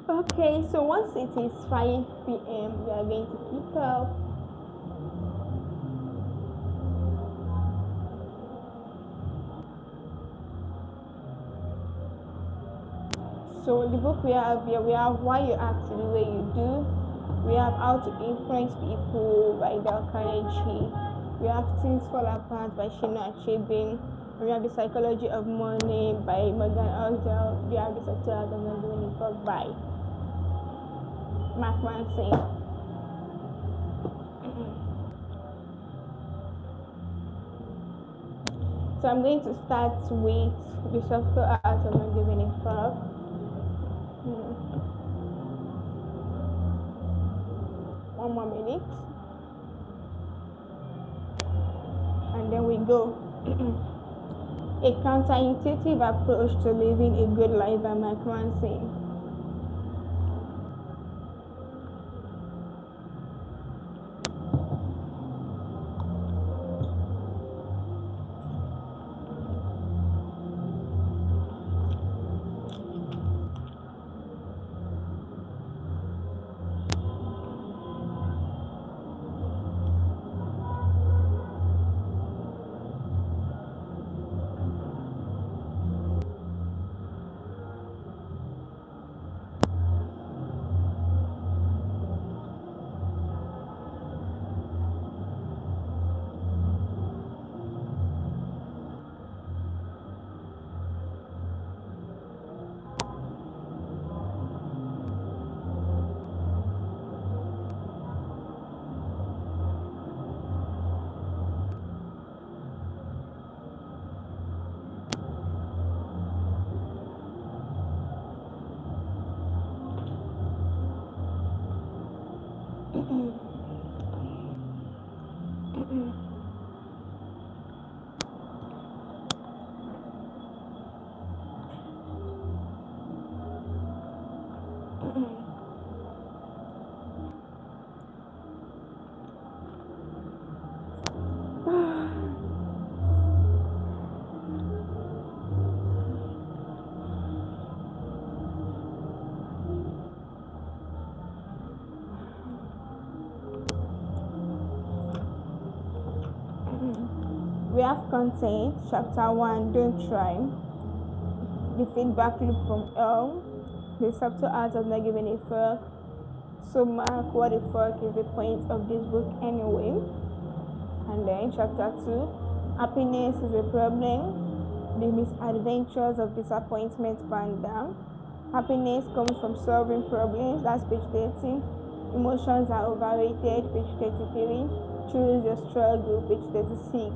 Okay, so once it is 5 p.m., we are going to kick off. So the book we have here, we have Why You Act the Way You Do. We have How to Influence People by Dale Carnegie. We have Things Fall Apart by Shina Achebe. We have The Psychology of Money by Morgan Housel. We have The Subtle Art of Not Doing It by Mark Manson. So I'm going to start with The Subtle Art of Not Giving a Fuck. One more minute. And then we go. A counterintuitive approach to living a good life by Mark Manson. We have content, chapter 1, don't try. The feedback loop from L, the subtle art of not giving a fuck. So Mark, what the fuck is the point of this book anyway? And then chapter 2, happiness is a problem, the misadventures of disappointment panda. Happiness comes from solving problems, that's page 13. Emotions are overrated, page 33. Choose your struggle, page 36.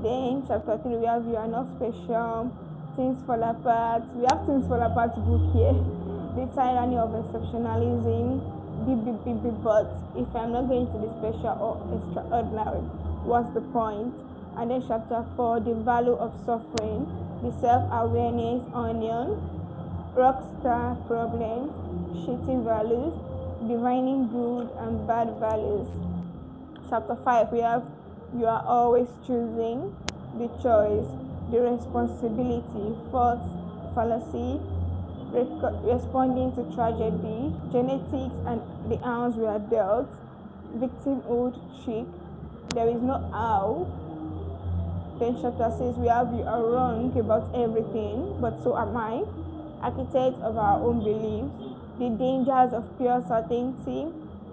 Then chapter 3, we have You Are Not Special, Things Fall Apart. We have Things Fall Apart book here. The Tyranny of Exceptionalism. But if I'm not going to be special or extraordinary, what's the point? And then chapter 4, The Value of Suffering. The Self-Awareness Onion. Rockstar Problems. Shitty Values. Divining Good and Bad Values. Chapter 5, we have You Are Always Choosing, The Choice, The Responsibility, False Fallacy, Responding to Tragedy, Genetics and the Hands We Are Dealt, Victimhood Chic, There Is No How. Then chapter 6, we have You Are Wrong About Everything, But So Am I, Architect of Our Own Beliefs, The Dangers of Pure Certainty,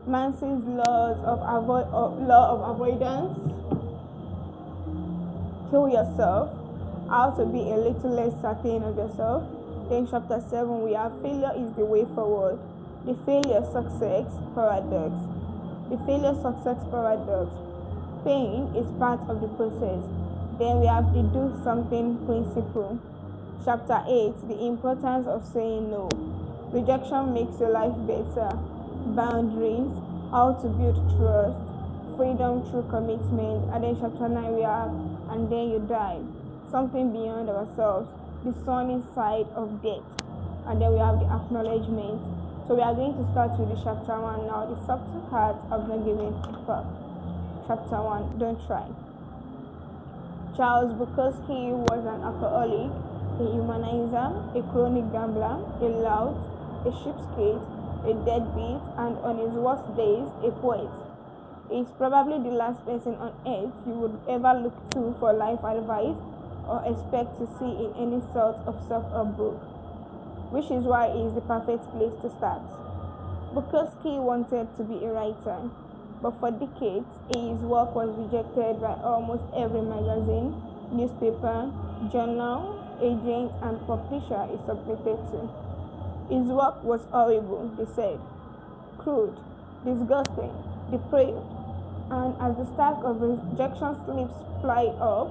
Manson's law of avoidance, Kill Yourself, How to Be a Little Less Certain of Yourself. Then chapter 7, we have Failure is the Way Forward, The Failure Success Paradox, The Failure Success Paradox. Pain is part of the process. Then we have the do something principle. Chapter 8, the importance of saying no. Rejection makes your life better. Boundaries, how to build trust, freedom through commitment. And then chapter 9 we have, and then you die. Something beyond ourselves, the sunny side of death. And then we have the acknowledgement. So we are going to start with the chapter 1 now, the subtle heart of not giving a fuck. Chapter 1, don't try. Charles Bukowski was an alcoholic, a humanizer, a chronic gambler, a lout, a cheapskate, a deadbeat, and on his worst days, a poet. He is probably the last person on earth you would ever look to for life advice or expect to see in any sort of self-help book, which is why he is the perfect place to start. Bukowski wanted to be a writer, but for decades, his work was rejected by almost every magazine, newspaper, journal, agent, and publisher he submitted to. His work was horrible, they said, crude, disgusting, depraved, and as the stack of rejection slips piled up,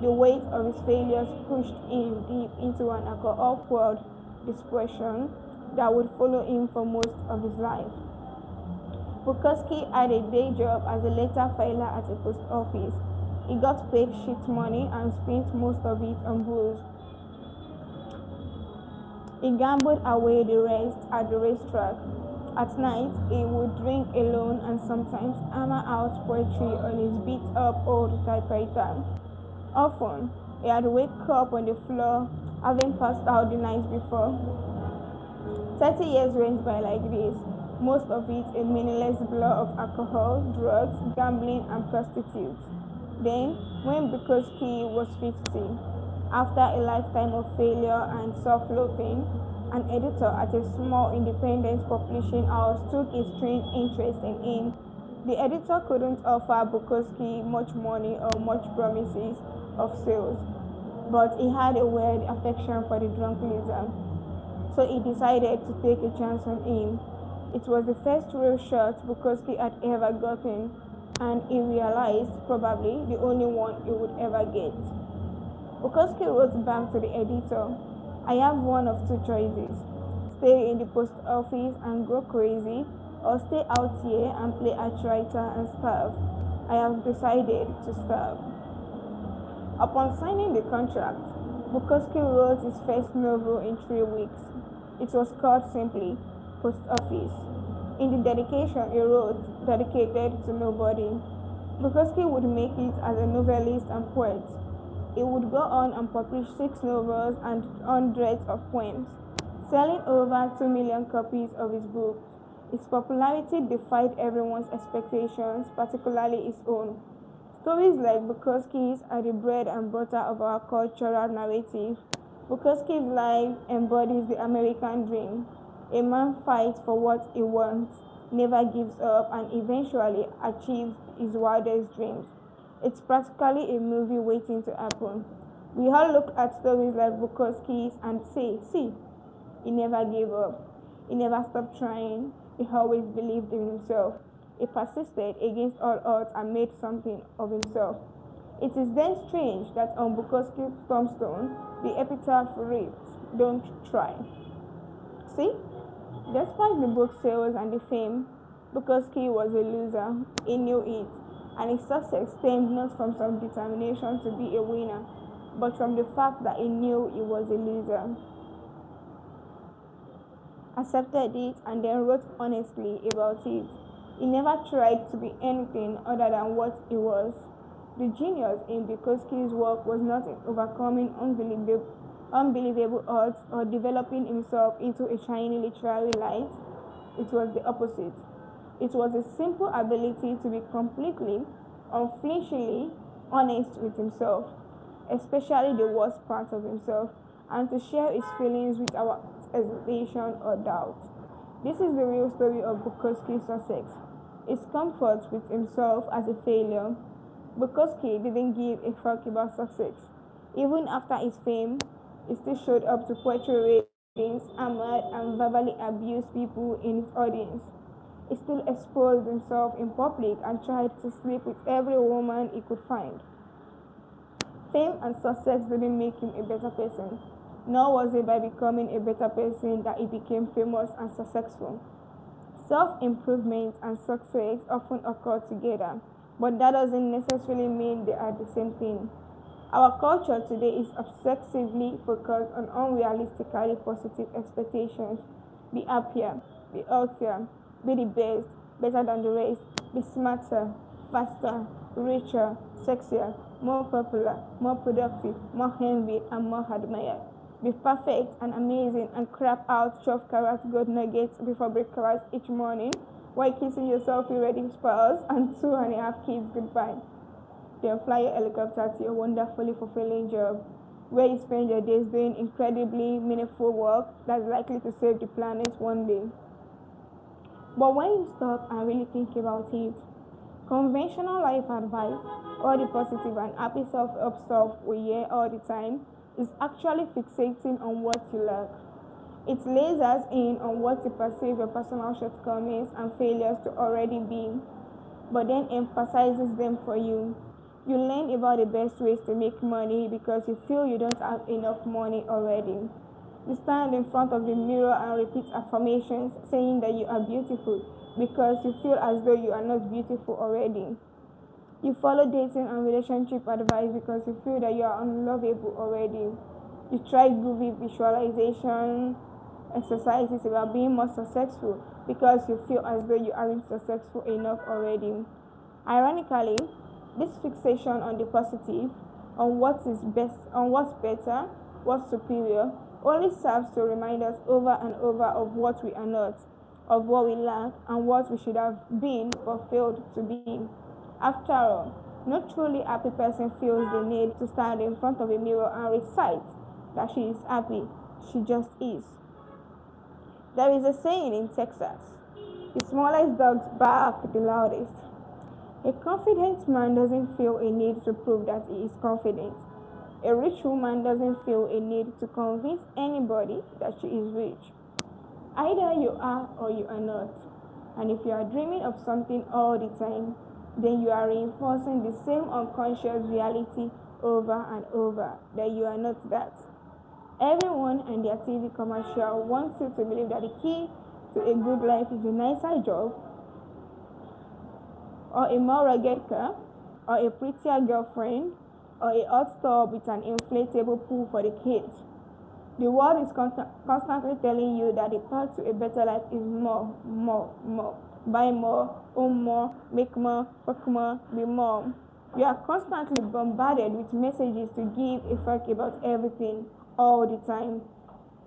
the weight of his failures pushed him deep into an alcohol-fueled depression that would follow him for most of his life. Bukowski had a day job as a letter filer at a post office. He got paid shit money and spent most of it on booze. He gambled away the rest at the racetrack. At night, he would drink alone and sometimes hammer out poetry on his beat-up old typewriter. Often, he had to wake up on the floor, having passed out the night before. 30 years went by like this, most of it a meaningless blur of alcohol, drugs, gambling, and prostitutes. Then, when Bukowski was 50, after a lifetime of failure and self-loathing, an editor at a small independent publishing house took a strange interest in him. The editor couldn't offer Bukowski much money or much promises of sales, but he had a weird affection for the drunk loser. So he decided to take a chance on him. It was the first real shot Bukowski had ever gotten, and he realized probably the only one he would ever get. Bukowski wrote back to the editor, I have one of two choices. Stay in the post office and go crazy, or stay out here and play as writer and starve. I have decided to starve. Upon signing the contract, Bukowski wrote his first novel in 3 weeks. It was called simply Post Office. In the dedication he wrote, dedicated to nobody, Bukowski would make it as a novelist and poet. He would go on and publish 6 novels and hundreds of poems, selling over 2 million copies of his books. His popularity defied everyone's expectations, particularly his own. Stories like Bukowski's are the bread and butter of our cultural narrative. Bukowski's life embodies the American dream. A man fights for what he wants, never gives up, and eventually achieves his wildest dreams. It's practically a movie waiting to happen. We all look at stories like Bukowski's and say, see, he never gave up. He never stopped trying. He always believed in himself. He persisted against all odds and made something of himself. It is then strange that on Bukowski's tombstone, the epitaph reads, don't try. See? Despite the book sales and the fame, Bukowski was a loser. He knew it, and his success stemmed not from some determination to be a winner, but from the fact that he knew he was a loser. Accepted it, and then wrote honestly about it. He never tried to be anything other than what he was. The genius in Bukowski's work was not in overcoming unbelievable odds or developing himself into a shiny literary light. It was the opposite. It was a simple ability to be completely, unflinchingly honest with himself, especially the worst parts of himself, and to share his feelings without hesitation or doubt. This is the real story of Bukowski's success. His comfort with himself as a failure. Bukowski didn't give a fuck about success. Even after his fame, he still showed up to poetry readings, hammered and verbally abused people in his audience. He still exposed himself in public and tried to sleep with every woman he could find. Fame and success didn't make him a better person, nor was it by becoming a better person that he became famous and successful. Self-improvement and success often occur together, but that doesn't necessarily mean they are the same thing. Our culture today is obsessively focused on unrealistically positive expectations. Be happier, be healthier, be the best, better than the rest, be smarter, faster, richer, sexier, more popular, more productive, more envied, and more admired. Be perfect and amazing and crap out 12-carat gold nuggets before breakfast each morning while kissing your selfie-ready spouse and 2.5 kids goodbye. Then fly your helicopter to your wonderfully fulfilling job where you spend your days doing incredibly meaningful work that's likely to save the planet one day. But when you stop and really think about it, conventional life advice, all the positive and happy self-help stuff we hear all the time, is actually fixating on what you lack. It lasers in on what you perceive your personal shortcomings and failures to already be, but then emphasizes them for you. You learn about the best ways to make money because you feel you don't have enough money already. You stand in front of the mirror and repeat affirmations saying that you are beautiful because you feel as though you are not beautiful already. You follow dating and relationship advice because you feel that you are unlovable already. You try groovy visualization exercises about being more successful because you feel as though you aren't successful enough already. Ironically, this fixation on the positive, on what is best, on what's better, what's superior, only serves to remind us over and over of what we are not, of what we lack, and what we should have been but failed to be. After all, no truly happy person feels the need to stand in front of a mirror and recite that she is happy. She just is. There is a saying in Texas, the smallest dogs bark the loudest. A confident man doesn't feel a need to prove that he is confident. A rich woman doesn't feel a need to convince anybody that she is rich. Either you are or you are not. And if you are dreaming of something all the time, then you are reinforcing the same unconscious reality over and over that you are not that. Everyone and their TV commercial wants you to believe that the key to a good life is a nicer job, or a more rugged car, or a prettier girlfriend, or a hot tub with an inflatable pool for the kids. The world is constantly telling you that the path to a better life is more, more, more. Buy more, own more, make more, work more, be more. You are constantly bombarded with messages to give a fuck about everything all the time.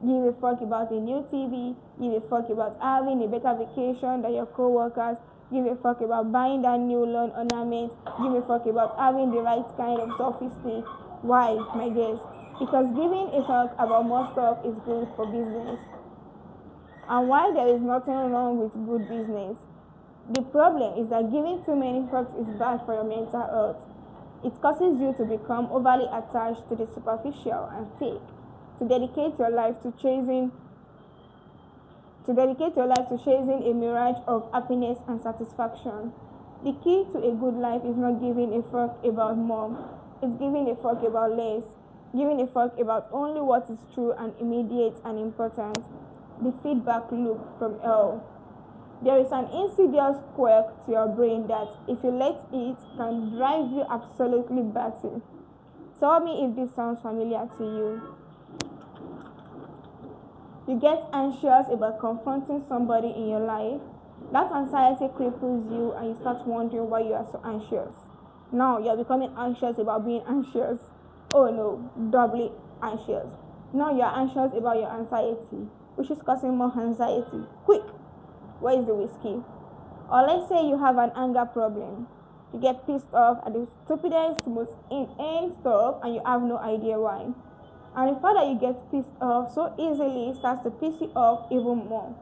Give a fuck about a new TV, give a fuck about having a better vacation than your co-workers, give a fuck about buying that new lawn ornament, give a fuck about having the right kind of selfie stick. Why, my guess? Because giving a fuck about more stuff is good for business. And while there is nothing wrong with good business, the problem is that giving too many fucks is bad for your mental health. It causes you to become overly attached to the superficial and fake, to dedicate your life to chasing a mirage of happiness and satisfaction. The key to a good life is not giving a fuck about more. It's giving a fuck about less. Giving a fuck about only what is true and immediate and important. The feedback loop from hell. There is an insidious quirk to your brain that, if you let it, can drive you absolutely batty. Tell me if this sounds familiar to you. You get anxious about confronting somebody in your life. That anxiety cripples you and you start wondering why you are so anxious. Now you are becoming anxious about being anxious. Oh no, doubly anxious. Now you are anxious about your anxiety, which is causing more anxiety. Quick! Where is the whiskey? Or let's say you have an anger problem. You get pissed off at the stupidest, most inane stuff and you have no idea why. And the fact that you get pissed off so easily starts to piss you off even more.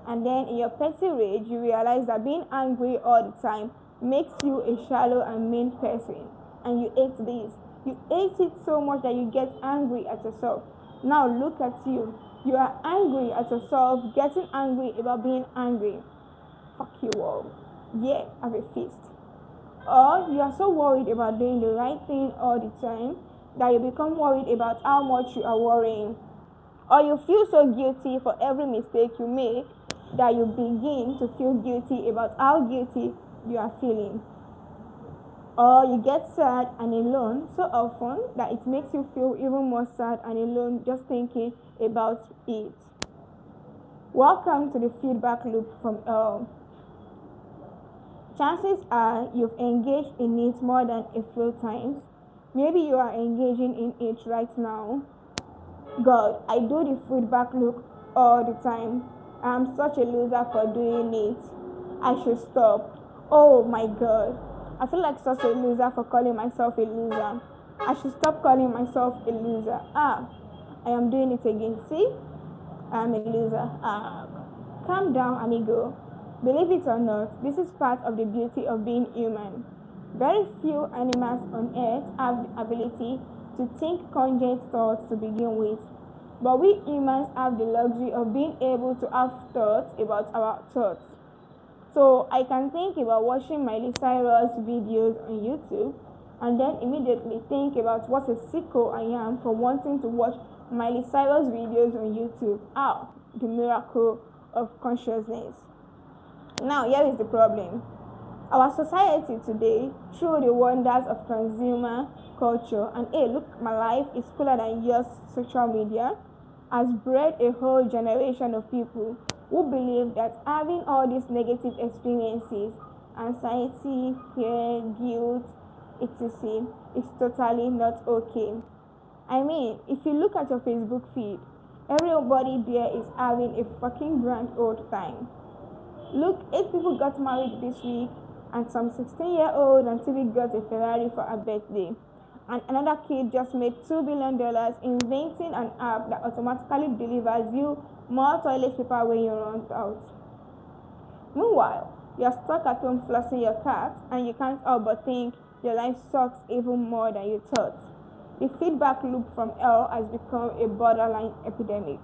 And then in your petty rage, you realize that being angry all the time makes you a shallow and mean person. And you hate this. You hate it so much that you get angry at yourself. Now look at you. You are angry at yourself, getting angry about being angry. fuck you all. Yeah, have a feast. Or you are so worried about doing the right thing all the time that you become worried about how much you are worrying. Or you feel so guilty for every mistake you make that you begin to feel guilty about how guilty you are feeling. Or you get sad and alone so often that it makes you feel even more sad and alone just thinking about it. Welcome to the feedback loop from L. Chances are you've engaged in it more than a few times. Maybe you are engaging in it right now. God, I do the feedback loop all the time. I'm such a loser for doing it. I should stop. Oh my God. I feel like such a loser for calling myself a loser. I should stop calling myself a loser. I am doing it again. See? I am a loser. Calm down, amigo. Believe it or not, this is part of the beauty of being human. Very few animals on earth have the ability to think congent thoughts to begin with. But we humans have the luxury of being able to have thoughts about our thoughts. So I can think about watching Miley Cyrus videos on YouTube and then immediately think about what a sicko I am for wanting to watch Miley Cyrus videos on YouTube. The miracle of consciousness. Now here is the problem. Our society today, through the wonders of consumer culture and hey look, my life is cooler than yours social media, has bred a whole generation of people who believe that having all these negative experiences, anxiety, fear, guilt, etc., is totally not okay. I mean, if you look at your Facebook feed, everybody there is having a fucking grand old time. Look, 8 people got married this week, and some 16-year-old until he got a Ferrari for her birthday. And another kid just made $2 billion inventing an app that automatically delivers you more toilet paper when you run out. Meanwhile, you're stuck at home flossing your cat and you can't help but think your life sucks even more than you thought. The feedback loop from L has become a borderline epidemic,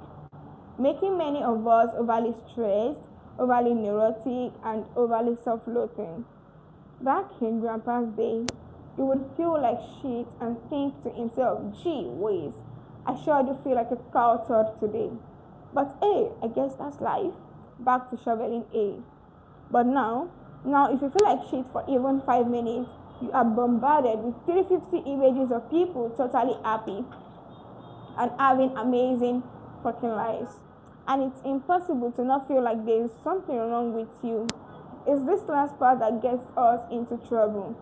making many of us overly stressed, overly neurotic, and overly self-loathing. Back in Grandpa's day, he would feel like shit and think to himself, gee whiz, I sure do feel like a cow turd today. But hey, I guess that's life. Back to shoveling A. But now if you feel like shit for even 5 minutes, you are bombarded with 350 images of people totally happy and having amazing fucking lives. And it's impossible to not feel like there is something wrong with you. It's this last part that gets us into trouble.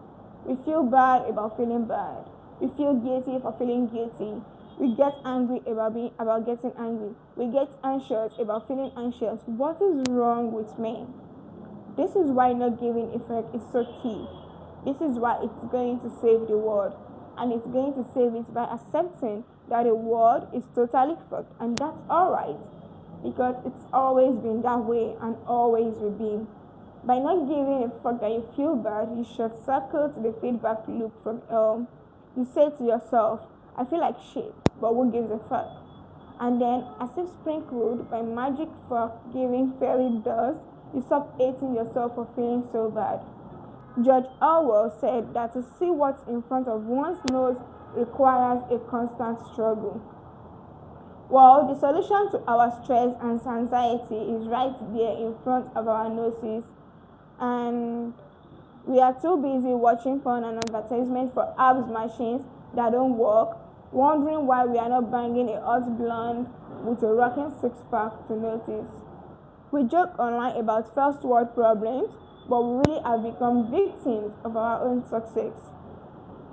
We feel bad about feeling bad. We feel guilty for feeling guilty. We get angry about getting angry. We get anxious about feeling anxious. What is wrong with me? This is why not giving effect is so key. This is why it's going to save the world. And it's going to save it by accepting that the world is totally fucked, and that's alright. Because it's always been that way and always will be. By not giving a fuck that you feel bad, you short circle to the feedback loop from L. You say to yourself, I feel like shit, but who gives a fuck? And then, as if sprinkled by magic fuck giving fairy dust, you stop hating yourself for feeling so bad. George Orwell said that to see what's in front of one's nose requires a constant struggle. Well, the solution to our stress and anxiety is right there in front of our noses, and we are too busy watching porn and advertisements for abs machines that don't work, wondering why we are not banging a hot blonde with a rocking six-pack to notice. We joke online about first world problems, but we really have become victims of our own success.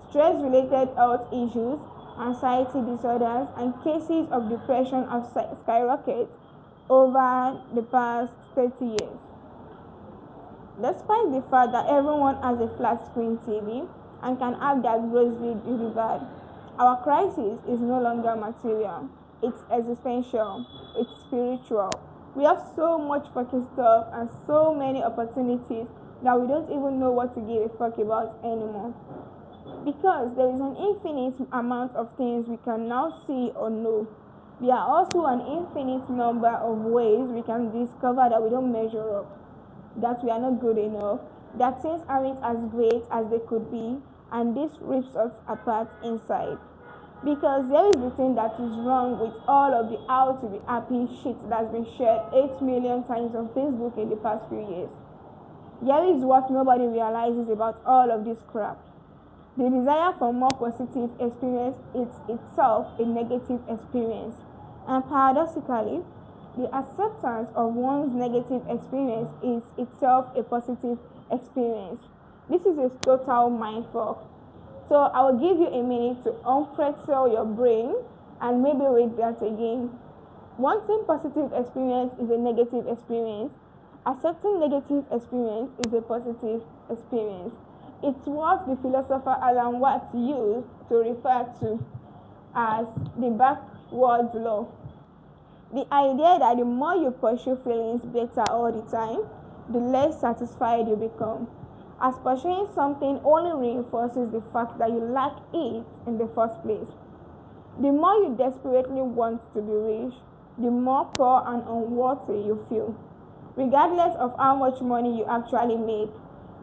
Stress-related health issues, anxiety disorders, and cases of depression have skyrocketed over the past 30 years. Despite the fact that everyone has a flat-screen TV and can have their groceries delivered, our crisis is no longer material. It's existential. It's spiritual. We have so much fucking stuff and so many opportunities that we don't even know what to give a fuck about anymore. Because there is an infinite amount of things we can now see or know. There are also an infinite number of ways we can discover that we don't measure up. that we are not good enough, that things aren't as great as they could be, and this rips us apart inside. Because there is the thing that is wrong with all of the how to be happy shit that's been shared 8 million times on Facebook in the past few years. Here is what nobody realizes about all of this crap. The desire for more positive experience is itself a negative experience. And paradoxically, the acceptance of one's negative experience is itself a positive experience. This is a total mindfuck. So I will give you a minute to unpretzel your brain and maybe read that again. Wanting positive experience is a negative experience. Accepting negative experience is a positive experience. It's what the philosopher Alan Watts used to refer to as the backwards law. The idea that the more you pursue feelings better all the time, the less satisfied you become, as pursuing something only reinforces the fact that you lack it in the first place. The more you desperately want to be rich, the more poor and unworthy you feel. Regardless of how much money you actually make,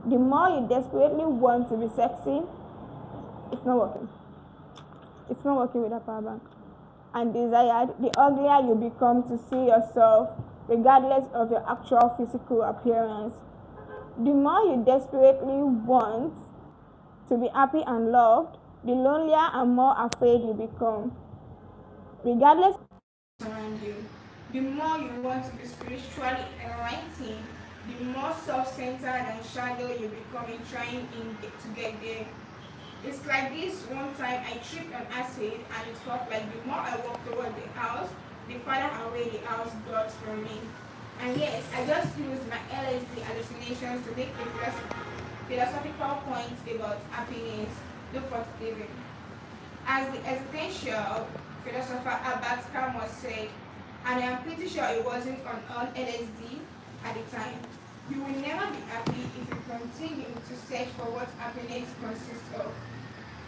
the more you desperately want to be sexy, it's not working. It's not working with a power bank. And desired, the uglier you become to see yourself, regardless of your actual physical appearance. The more you desperately want to be happy and loved, the lonelier and more afraid you become. Regardless around you, the more you want to be spiritually enlightened, the more self-centered and shallow you become in trying to get there. It's like this one time I tripped on acid and it felt like the more I walked toward the house, the farther away the house got from me. And yes, I just used my LSD hallucinations to make a philosophical point about happiness, the first living. As the existential philosopher Albert Camus said, and I am pretty sure it wasn't on LSD at the time, you will never be happy if you continue to search for what happiness consists of.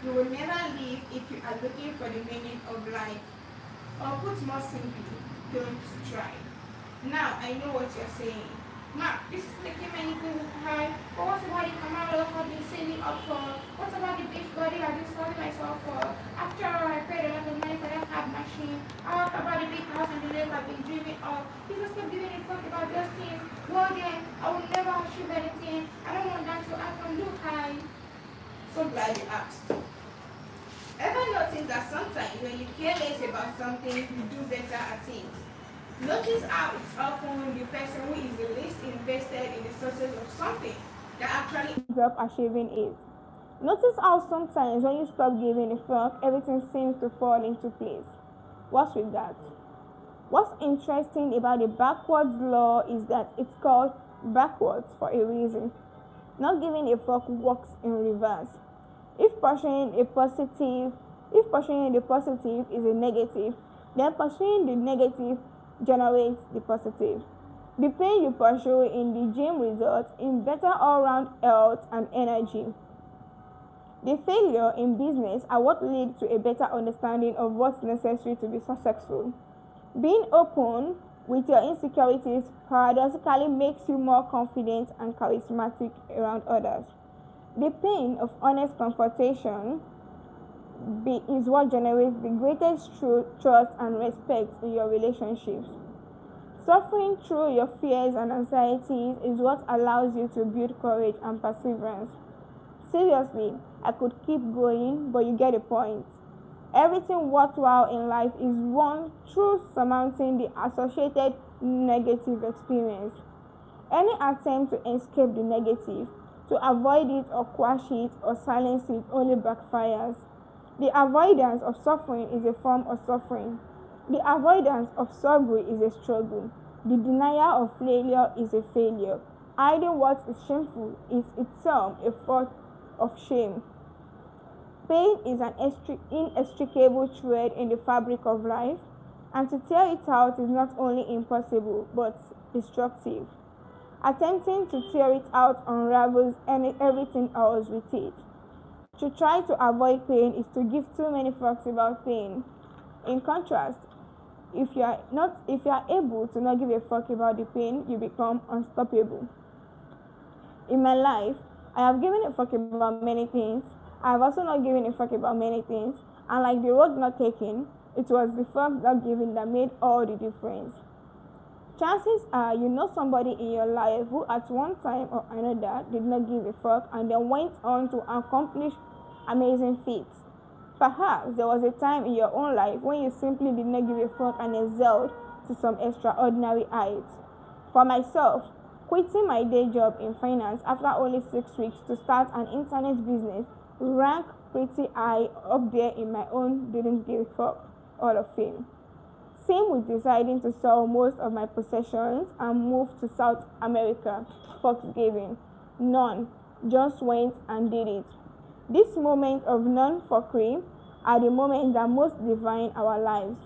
You will never live if you are looking for the meaning of life. Or put more simply, don't try. Now I know what you're saying. Mark, this is making many people cry. But what about the Camaro I've been saving up for? What about the beach body I've been selling myself for? After all, I paid a lot of money for that cab machine. What about the big house and the lake I've been dreaming of? If I stop giving a fuck about those things, well then, I will never achieve anything. I don't want that to happen. Look, so glad you asked. Ever notice that sometimes when you care less about something, you do better at it? Notice how it's often the person who is the least invested in the success of something that actually ends up achieving it. Notice how sometimes when you stop giving a fuck, everything seems to fall into place. What's with that? What's interesting about the backwards law is that it's called backwards for a reason. Not giving a fuck works in reverse. If pursuing the positive is a negative, then pursuing the negative generates the positive. The pain you pursue in the gym results in better all-round health and energy. The failure in business are what lead to a better understanding of what's necessary to be successful. Being open with your insecurities paradoxically makes you more confident and charismatic around others. The pain of honest confrontation is what generates the greatest trust and respect in your relationships. Suffering through your fears and anxieties is what allows you to build courage and perseverance. Seriously, I could keep going, but you get the point. Everything worthwhile in life is won through surmounting the associated negative experience. Any attempt to escape the negative, to avoid it or quash it or silence it only backfires. The avoidance of suffering is a form of suffering. The avoidance of struggle is a struggle. The denial of failure is a failure. Hiding what is shameful is itself a fault of shame. Pain is an inextricable thread in the fabric of life, and to tear it out is not only impossible but destructive. Attempting to tear it out unravels everything else with it. To try to avoid pain is to give too many fucks about pain. In contrast, if you are able to not give a fuck about the pain, you become unstoppable. In my life, I have given a fuck about many things. I have also not given a fuck about many things. And like the road not taken, it was the fuck not given that made all the difference. Chances are you know somebody in your life who at one time or another did not give a fuck and then went on to accomplish amazing feats. Perhaps there was a time in your own life when you simply did not give a fuck and excelled to some extraordinary heights. For myself, quitting my day job in finance after only 6 weeks to start an internet business ranked pretty high up there in my own didn't give a fuck Hall of Fame. Same with deciding to sell most of my possessions and move to South America. Fucks given. None. Just went and did it. This moment of non-fuckery are the moments that most define our lives.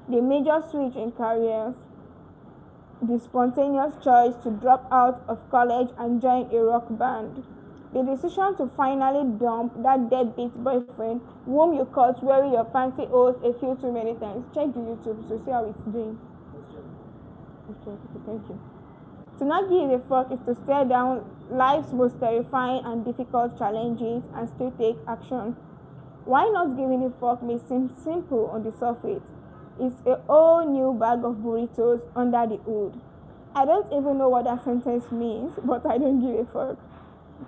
The major switch in careers, the spontaneous choice to drop out of college and join a rock band, the decision to finally dump that deadbeat boyfriend whom you caught wearing your pantyhose a few too many times. Check the YouTube to see how it's doing. Okay, thank you. To not give a fuck is to stare down life's most terrifying and difficult challenges and still take action. Why not giving a fuck may seem simple on the surface. It's a whole new bag of burritos under the hood. I don't even know what that sentence means, but I don't give a fuck.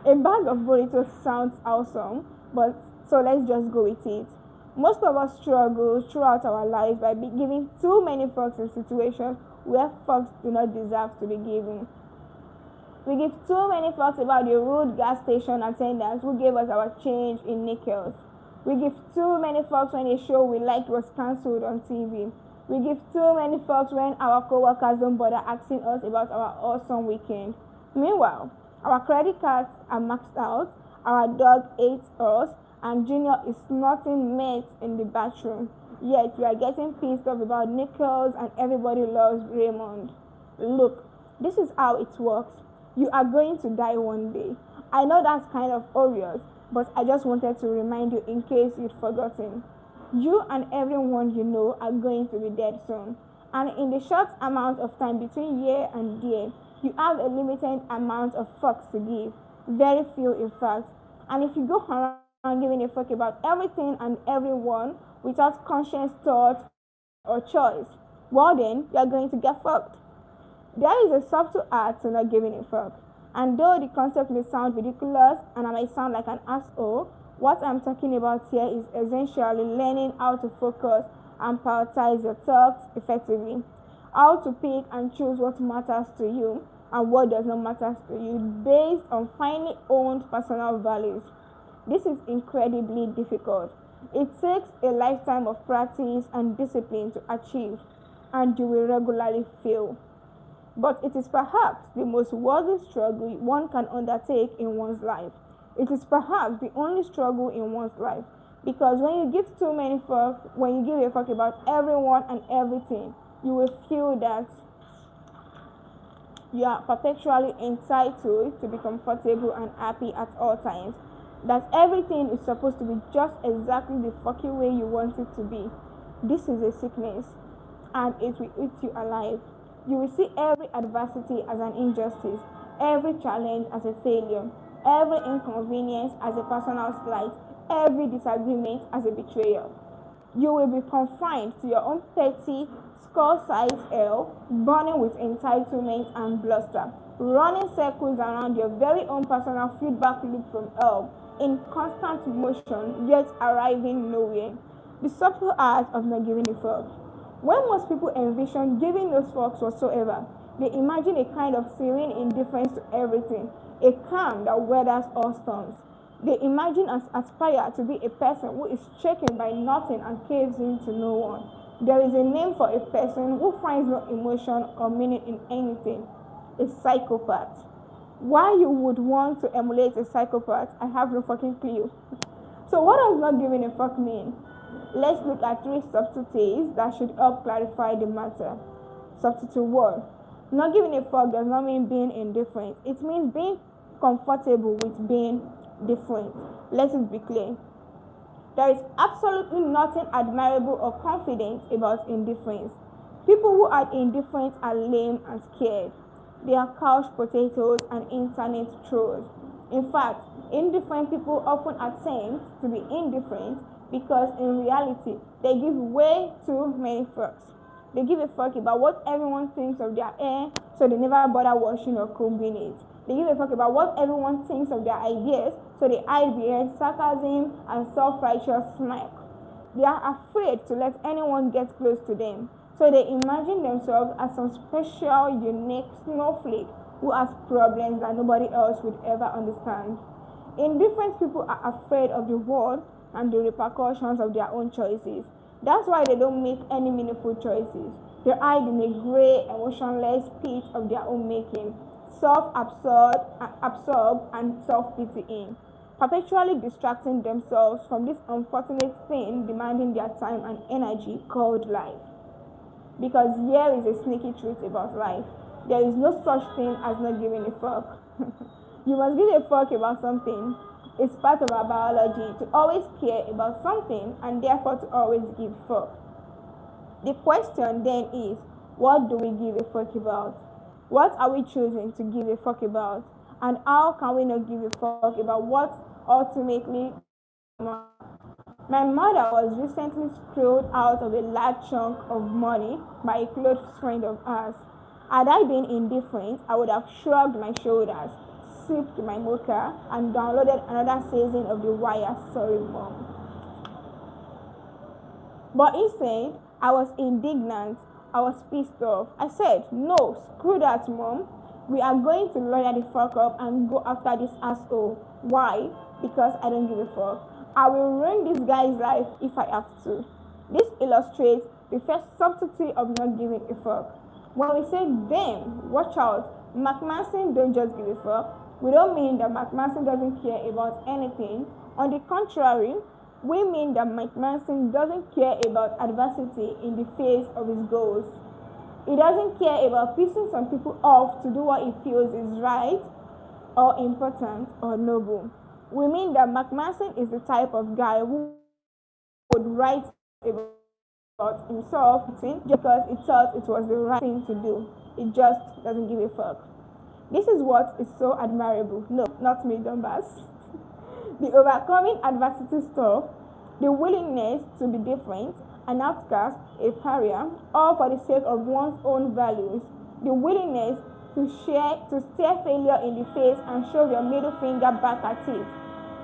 A bag of burritos sounds awesome, but so let's just go with it. Most of us struggle throughout our lives by giving too many fucks in situations where fucks do not deserve to be given. We give too many fucks about the rude gas station attendants who gave us our change in nickels. We give too many fucks when a show we liked was cancelled on TV. We give too many fucks when our co-workers don't bother asking us about our awesome weekend. Meanwhile, our credit cards are maxed out, our dog hates us, and Junior is snorting mates in the bathroom. Yet we are getting pissed off about nickels and everybody loves Raymond. Look, this is how it works. You are going to die one day. I know that's kind of obvious, but I just wanted to remind you in case you'd forgotten. You and everyone you know are going to be dead soon. And in the short amount of time between year and year, you have a limited amount of fucks to give. Very few in fact. And if you go around giving a fuck about everything and everyone without conscious thought or choice, well then, you're going to get fucked. There is a subtle art to not giving a fuck. And though the concept may sound ridiculous and I might sound like an asshole, what I'm talking about here is essentially learning how to focus and prioritize your thoughts effectively. How to pick and choose what matters to you and what does not matter to you based on finely owned personal values. This is incredibly difficult. It takes a lifetime of practice and discipline to achieve, and you will regularly fail. But it is perhaps the most worthy struggle one can undertake in one's life. It is perhaps the only struggle in one's life. Because when you give too many fucks, when you give a fuck about everyone and everything, you will feel that you are perpetually entitled to be comfortable and happy at all times. That everything is supposed to be just exactly the fucking way you want it to be. This is a sickness, and it will eat you alive. You will see every adversity as an injustice, every challenge as a failure, every inconvenience as a personal slight, every disagreement as a betrayal. You will be confined to your own petty, skull-sized hell, burning with entitlement and bluster, running circles around your very own personal feedback loop from hell, in constant motion, yet arriving nowhere. The subtle art of not giving a fuck. When most people envision giving those fucks whatsoever, they imagine a kind of serene indifference to everything, a calm that weathers all storms. They imagine and aspire to be a person who is shaken by nothing and caves in to no one. There is a name for a person who finds no emotion or meaning in anything: a psychopath. Why you would want to emulate a psychopath, I have no fucking clue. So what does not giving a fuck mean? Let's look at 3 subtleties that should help clarify the matter. Subtlety 1. Not giving a fuck does not mean being indifferent. It means being comfortable with being different. Let it be clear. There is absolutely nothing admirable or confident about indifference. People who are indifferent are lame and scared. They are couch potatoes and internet trolls. In fact, indifferent people often attempt to be indifferent because in reality they give way too many fucks. They give a fuck about what everyone thinks of their hair, so they never bother washing or combing it. They give a fuck about what everyone thinks of their ideas, so they hide behind sarcasm and self-righteous smirk. They are afraid to let anyone get close to them, so they imagine themselves as some special, unique snowflake who has problems that nobody else would ever understand. Indifferent people are afraid of the world and the repercussions of their own choices. That's why they don't make any meaningful choices. They hide in a gray, emotionless pit of their own making, self-absorbed and self-pitying, perpetually distracting themselves from this unfortunate thing demanding their time and energy called life. Because here is a sneaky truth about life. There is no such thing as not giving a fuck. You must give a fuck about something. It's part of our biology to always care about something and therefore to always give fuck. The question then is, what do we give a fuck about? What are we choosing to give a fuck about? And how can we not give a fuck about what ultimately matters? My mother was recently screwed out of a large chunk of money by a close friend of ours. Had I been indifferent, I would have shrugged my shoulders, sipped my mocha, and downloaded another season of The Wire. Sorry, Mom. But instead, I was indignant. I was pissed off. I said, no, screw that, Mom. We are going to lawyer the fuck up and go after this asshole. Why? Because I don't give a fuck. I will ruin this guy's life if I have to. This illustrates the first subtlety of not giving a fuck. When we say, damn, watch out, McManson don't just give a fuck, we don't mean that McManson doesn't care about anything. On the contrary, we mean that McManson doesn't care about adversity in the face of his goals. He doesn't care about pissing some people off to do what he feels is right or important or noble. We mean that McManson is the type of guy who would write about himself just because he thought it was the right thing to do. He just doesn't give a fuck. This is what is so admirable. No, not me, Dumbas. The overcoming adversity stuff, the willingness to be different, an outcast, a pariah, all for the sake of one's own values, the willingness to stare failure in the face and shove your middle finger back at it.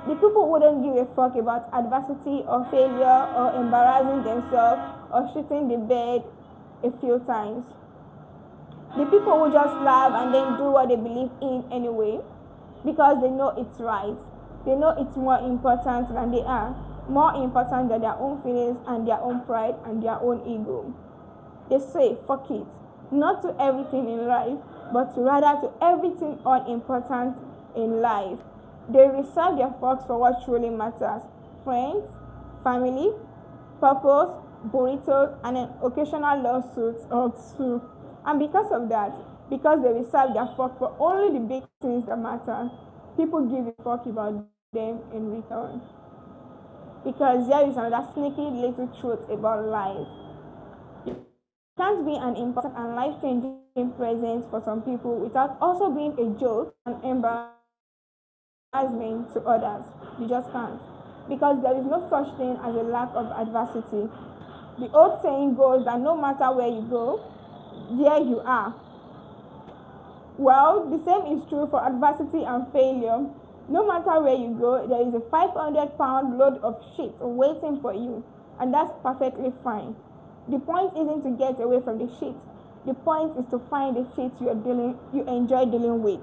The people wouldn't give a fuck about adversity or failure or embarrassing themselves or shitting the bed a few times. The people who just laugh and then do what they believe in anyway because they know it's right. They know it's more important than they are, more important than their own feelings and their own pride and their own ego. They say, fuck it, not to everything in life, but rather to everything unimportant in life. They reserve their fucks for what truly matters: friends, family, purpose, burritos, and an occasional lawsuit or two. And because of that, because they reserve their fuck for only the big things that matter, people give a fuck about them in return. Because there is another sneaky little truth about life. You can't be an important and life-changing presence for some people without also being a joke and embarrassment to others. You just can't. Because there is no such thing as a lack of adversity. The old saying goes that no matter where you go, there you are. Well, the same is true for adversity and failure. No matter where you go, there is a 500-pound load of shit waiting for you, and that's perfectly fine. The point isn't to get away from the shit. The point is to find the shit you enjoy dealing with.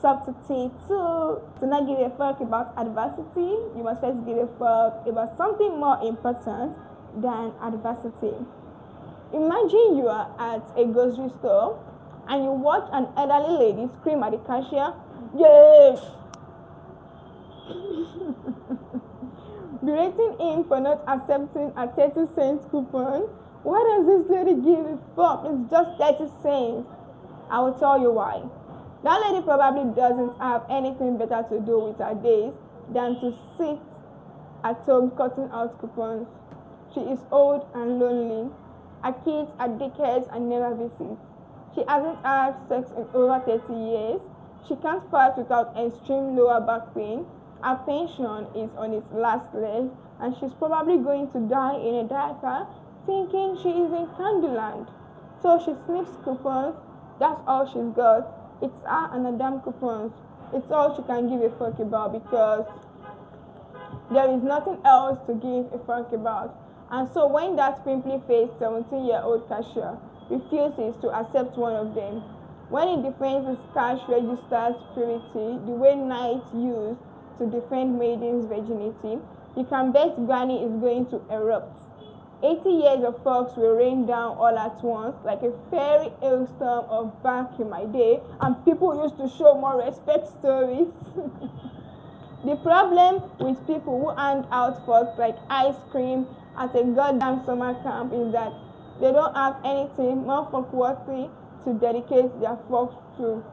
Subtlety 2. To not give a fuck about adversity, you must first give a fuck about something more important than adversity. Imagine you are at a grocery store and you watch an elderly lady scream at the cashier, "Yes!" berating him for not accepting a 30-cent coupon. Why does this lady give a fuck? It's just 30 cents. I will tell you why. That lady probably doesn't have anything better to do with her days than to sit at home cutting out coupons. She is old and lonely. Her kids are dickheads and never visit. She hasn't had sex in over 30 years. She can't fart without extreme lower back pain. Her pension is on its last leg, and she's probably going to die in a diaper thinking she is in Candyland. So she sniffs coupons. That's all she's got. It's her and her damn coupons. It's all she can give a fuck about because there is nothing else to give a fuck about. And so when that pimply-faced 17-year-old cashier refuses to accept one of them, when he defends his cash register's purity the way knights used to defend maidens' virginity, you can bet Granny is going to erupt. 80 years of fucks will rain down all at once like a fairy hailstorm of back in my day, and people used to show more respect stories. The problem with people who hand out fucks like ice cream at a goddamn summer camp is that they don't have anything more fuck-worthy to dedicate their fucks to.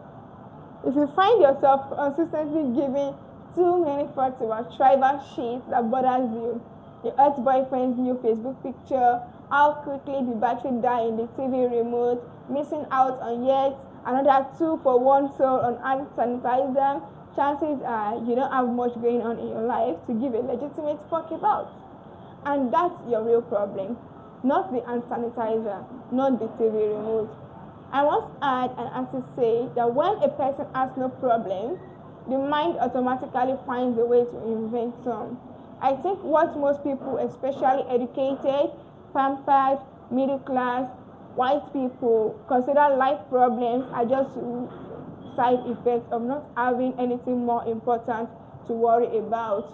If you find yourself consistently giving too many fucks about tribal shit that bothers you, your ex-boyfriend's new Facebook picture, how quickly the battery died in the TV remote, missing out on yet another 2-for-1 sale on hand sanitizer, chances are you don't have much going on in your life to give a legitimate fuck about. And that's your real problem, not the hand sanitizer, not the TV remote. I once heard an artist say that when a person has no problem, the mind automatically finds a way to invent some. I think what most people, especially educated, pampered, middle class, white people, consider life problems are just side effects of not having anything more important to worry about.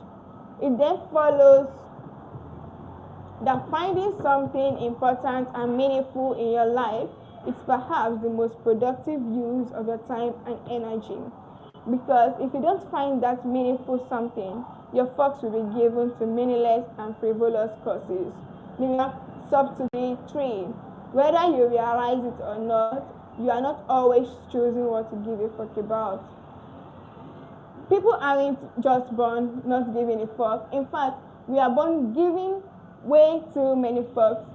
It then follows that finding something important and meaningful in your life is perhaps the most productive use of your time and energy. Because if you don't find that meaningful something, your fucks will be given to meaningless and frivolous causes. Subtlety 3. Whether you realize it or not, you are not always choosing what to give a fuck about. People aren't just born not giving a fuck. In fact, we are born giving way too many fucks.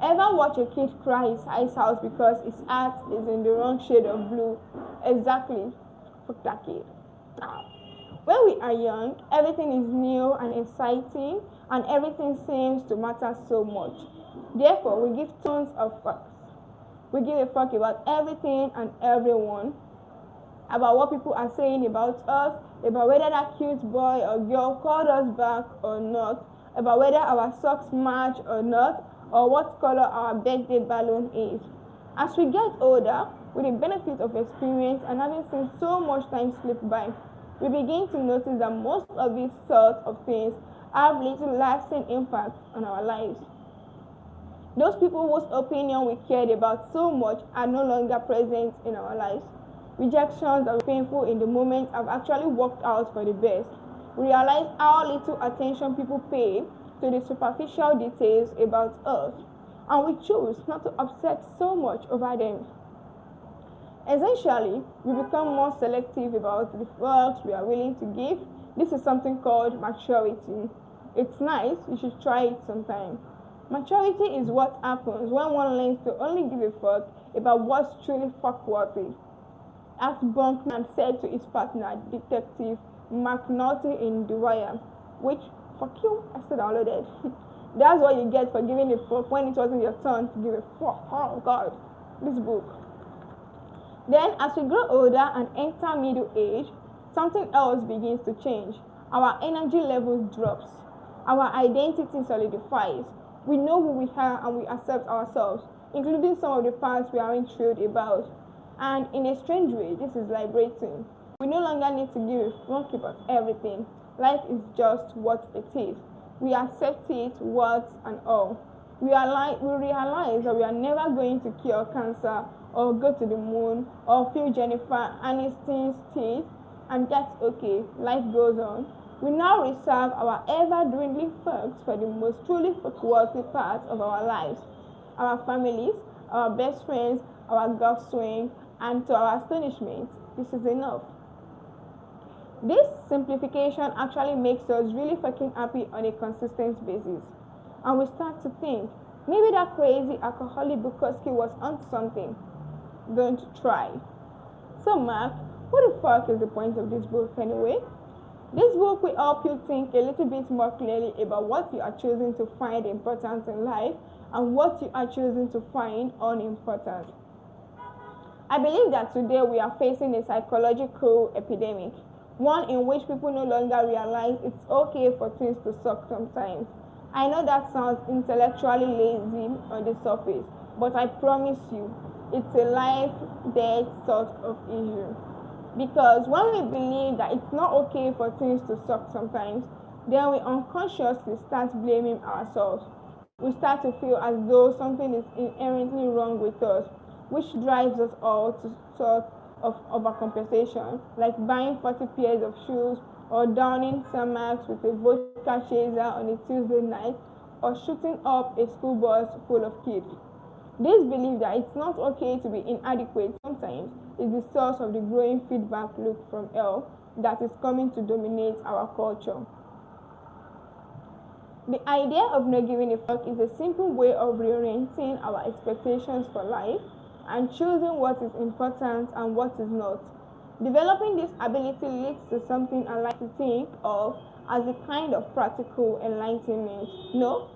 Ever watch a kid cry his eyes out because his heart is in the wrong shade of blue? Exactly. Fuck that kid. When we are young, everything is new and exciting, and everything seems to matter so much. Therefore, we give tons of fucks. We give a fuck about everything and everyone, about what people are saying about us, about whether that cute boy or girl called us back or not, about whether our socks match or not, or what color our birthday balloon is. As we get older, with the benefit of experience and having seen so much time slip by, we begin to notice that most of these sorts of things have little lasting impact on our lives. Those people whose opinion we cared about so much are no longer present in our lives. Rejections that were painful in the moment have actually worked out for the best. We realize how little attention people pay to the superficial details about us, and we choose not to obsess so much over them. Essentially, we become more selective about the fucks we are willing to give. This is something called maturity. It's nice, you should try it sometime. Maturity is what happens when one learns to only give a fuck about what's truly fuck-worthy. As Bunkman said to his partner, Detective McNulty in The Wire, which, fuck you, I still downloaded. That's what you get for giving a fuck when it wasn't your turn to give a fuck. Oh God, this book. Then, as we grow older and enter middle age, something else begins to change. Our energy level drops. Our identity solidifies. We know who we are and we accept ourselves, including some of the parts we aren't thrilled about. And in a strange way, this is liberating. We no longer need to give a fuck about everything. Life is just what it is. We accept it, warts and all. We realize that we are never going to cure cancer or go to the moon or feel Jennifer Aniston's teeth, and that's okay. Life goes on. We now reserve our ever-dwindling fucks for the most truly fuck-worthy parts of our lives. Our families, our best friends, our golf swing, and to our astonishment, this is enough. This simplification actually makes us really fucking happy on a consistent basis. And we start to think, maybe that crazy alcoholic Bukowski was onto something. don't try. So, Mark, what the fuck is the point of this book anyway? This book will help you think a little bit more clearly about what you are choosing to find important in life and what you are choosing to find unimportant. I believe that today we are facing a psychological epidemic, one in which people no longer realize it's okay for things to suck sometimes. I know that sounds intellectually lazy on the surface, but I promise you, it's a life death sort of issue. Because when we believe that it's not okay for things to suck sometimes, then we unconsciously start blaming ourselves. We start to feel as though something is inherently wrong with us, which drives us all to sort of overcompensation, like buying 40 pairs of shoes or downing Max with a vodka chaser on a Tuesday night or shooting up a school bus full of kids. This belief that it's not okay to be inadequate sometimes is the source of the growing feedback loop from hell that is coming to dominate our culture. The idea of not giving a fuck is a simple way of reorienting our expectations for life and choosing what is important and what is not. Developing this ability leads to something I like to think of as a kind of practical enlightenment. No,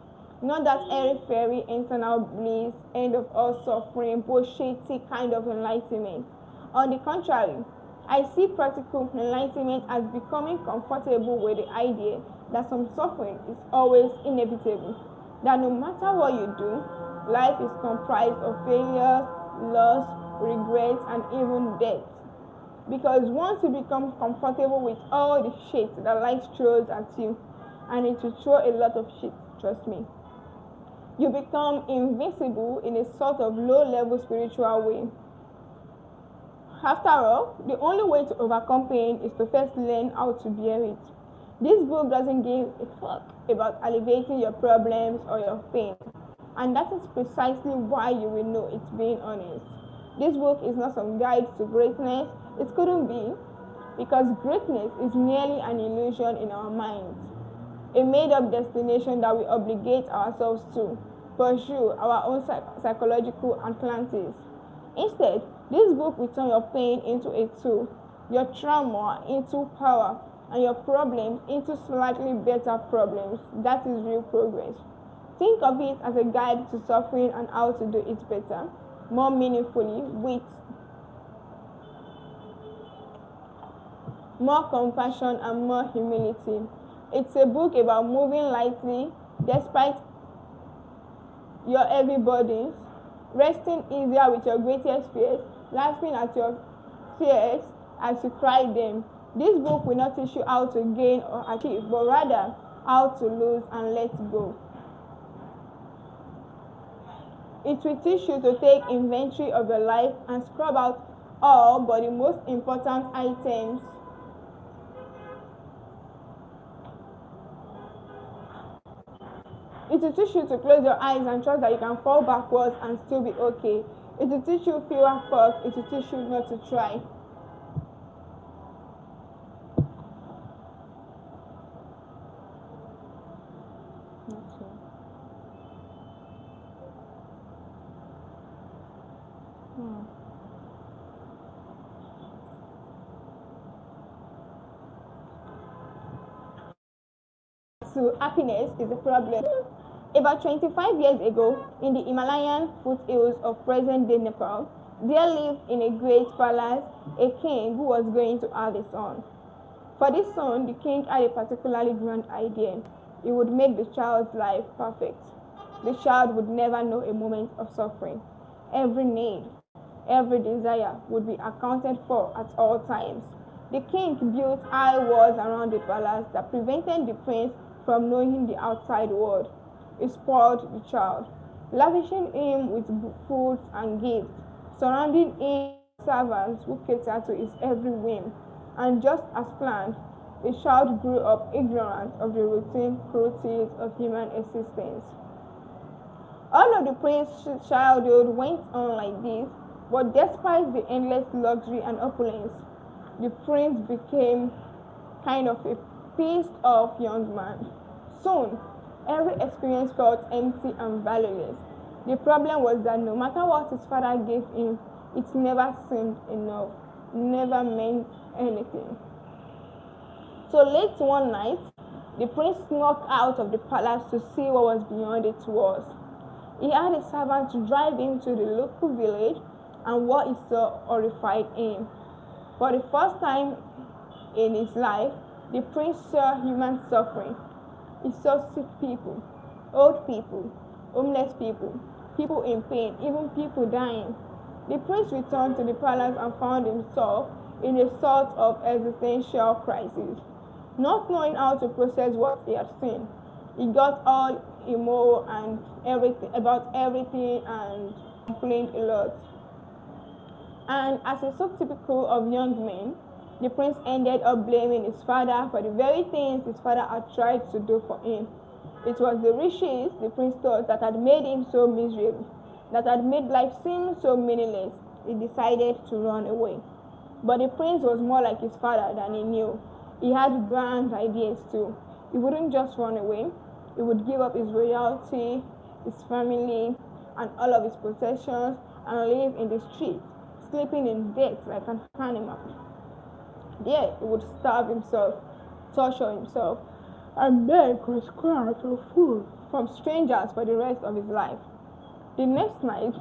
not that airy fairy internal bliss, end of all suffering, bullshitty kind of enlightenment. On the contrary, I see practical enlightenment as becoming comfortable with the idea that some suffering is always inevitable, that no matter what you do, life is comprised of failures, loss, regrets, and even death. Because once you become comfortable with all the shit that life throws at you, and it will throw a lot of shit, trust me, you become invincible in a sort of low-level spiritual way. After all, the only way to overcome pain is to first learn how to bear it. This book doesn't give a fuck about alleviating your problems or your pain, and that is precisely why you will know it's being honest. This book is not some guide to greatness. It couldn't be, because greatness is merely an illusion in our minds, a made-up destination that we obligate ourselves to pursue our own psychological Atlantis. Instead, this book will turn your pain into a tool, your trauma into power, and your problems into slightly better problems. That is real progress. Think of it as a guide to suffering and how to do it better, more meaningfully, with more compassion and more humility. It's a book about moving lightly despite your heavy burdens, resting easier with your greatest fears, laughing at your fears as you cry them. This book will not teach you how to gain or achieve, but rather how to lose and let go. It will teach you to take inventory of your life and scrub out all but the most important items. It will teach you to close your eyes and trust that you can fall backwards and still be okay. It will teach you fewer fucks. It will teach you not to try. So happiness is a problem. About 25 years ago, in the Himalayan foothills of present-day Nepal, there lived in a great palace a king who was going to have a son. For this son, the king had a particularly grand idea. He would make the child's life perfect. The child would never know a moment of suffering. Every need, every desire would be accounted for at all times. The king built high walls around the palace that prevented the prince from knowing the outside world. He spoiled the child, lavishing him with foods and gifts, surrounding him with servants who catered to his every whim. And just as planned, the child grew up ignorant of the routine cruelties of human existence. All of the prince's childhood went on like this, but despite the endless luxury and opulence, the prince became kind of a pissed off young man. Soon, every experience felt empty and valueless. The problem was that no matter what his father gave him, It never seemed enough, never meant anything. So late one night, the prince snuck out of the palace to see what was beyond its walls. He had a servant to drive him to the local village, and what he saw horrified him. For the first time in his life, the prince saw human suffering. He saw sick people, old people, homeless people, people in pain, even people dying. The prince returned to the palace and found himself in a sort of existential crisis. Not knowing how to process what he had seen, he got all emo and everything and complained a lot. And as is so typical of young men, the prince ended up blaming his father for the very things his father had tried to do for him. It was the riches, the prince thought, that had made him so miserable, that had made life seem so meaningless. He decided to run away. But the prince was more like his father than he knew. He had grand ideas too. He wouldn't just run away. He would give up his royalty, his family, and all of his possessions and live in the streets, sleeping in beds like an animal. There, he would starve himself, torture himself, and beg for scraps of food from strangers for the rest of his life. The next night,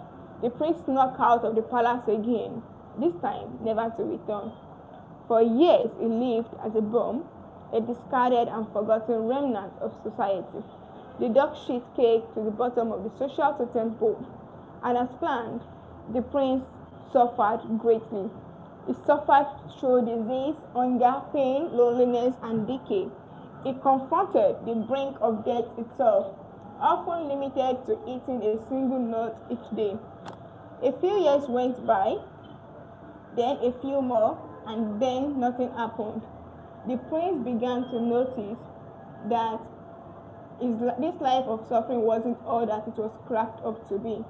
the prince snuck out of the palace again, this time never to return. For years, he lived as a bum, a discarded and forgotten remnant of society. The dog shit cake to the bottom of the social totem pole, and as planned, the prince suffered greatly. He suffered through disease, hunger, pain, loneliness, and decay. He confronted the brink of death itself, often limited to eating a single nut each day. A few years went by, then a few more, and then nothing happened. The prince began to notice that this life of suffering wasn't all that it was cracked up to be.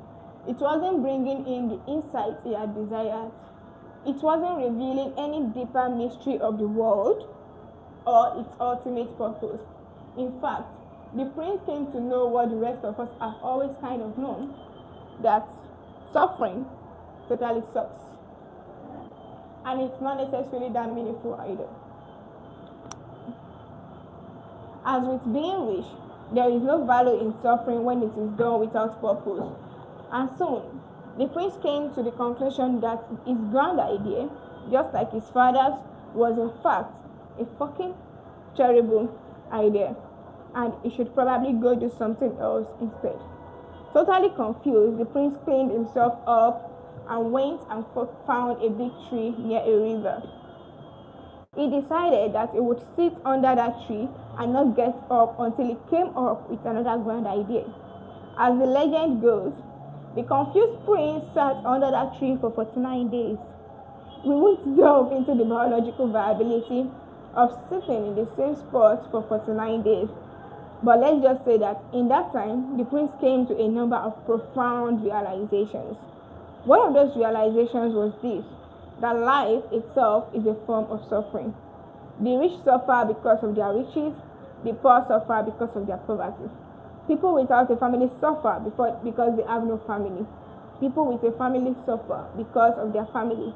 It wasn't bringing in the insights he had desired. It wasn't revealing any deeper mystery of the world or its ultimate purpose. In fact, the prince came to know what the rest of us have always kind of known, that suffering totally sucks. And it's not necessarily that meaningful either. As with being rich, there is no value in suffering when it is done without purpose. And soon, the prince came to the conclusion that his grand idea, just like his father's, was in fact a fucking terrible idea, and he should probably go do something else instead. Totally confused, the prince cleaned himself up and went and found a big tree near a river. He decided that he would sit under that tree and not get up until he came up with another grand idea. As the legend goes, the confused prince sat under that tree for 49 days. We won't delve into the biological viability of sitting in the same spot for 49 days, but let's just say that in that time, the prince came to a number of profound realizations. One of those realizations was this: that life itself is a form of suffering. The rich suffer because of their riches, the poor suffer because of their poverty. People without a family suffer because they have no family. People with a family suffer because of their family.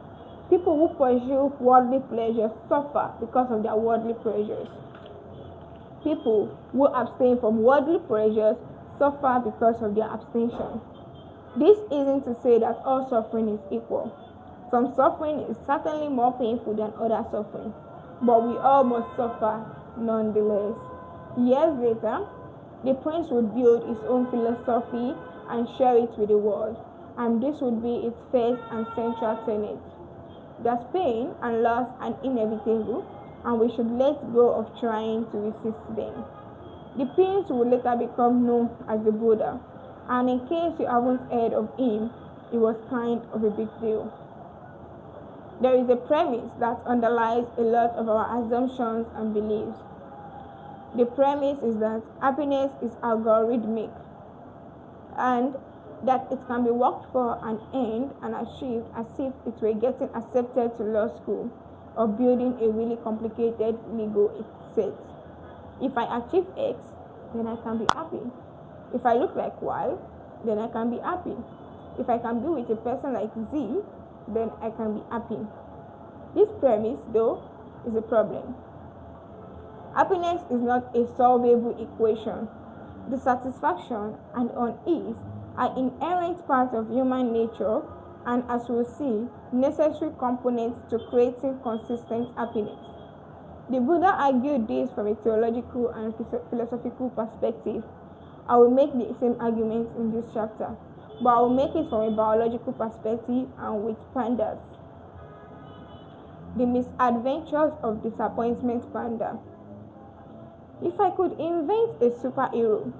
People who pursue worldly pleasures suffer because of their worldly pleasures. People who abstain from worldly pleasures suffer because of their abstention. This isn't to say that all suffering is equal. Some suffering is certainly more painful than other suffering, but we all must suffer nonetheless. Years later, the prince would build his own philosophy and share it with the world, and this would be its first and central tenet. That pain and loss are inevitable, and we should let go of trying to resist them. The prince would later become known as the Buddha, and in case you haven't heard of him, it was kind of a big deal. There is a premise that underlies a lot of our assumptions and beliefs. The premise is that happiness is algorithmic, and that it can be worked for and earned and achieved as if it were getting accepted to law school or building a really complicated Lego set. If I achieve X, then I can be happy. If I look like Y, then I can be happy. If I can be with a person like Z, then I can be happy. This premise, though, is a problem. Happiness is not a solvable equation. Dissatisfaction and unease are inherent parts of human nature and, as we'll see, necessary components to creating consistent happiness. The Buddha argued this from a theological and philosophical perspective. I will make the same arguments in this chapter, but I will make it from a biological perspective and with pandas. The misadventures of disappointment panda. If I could invent a superhero,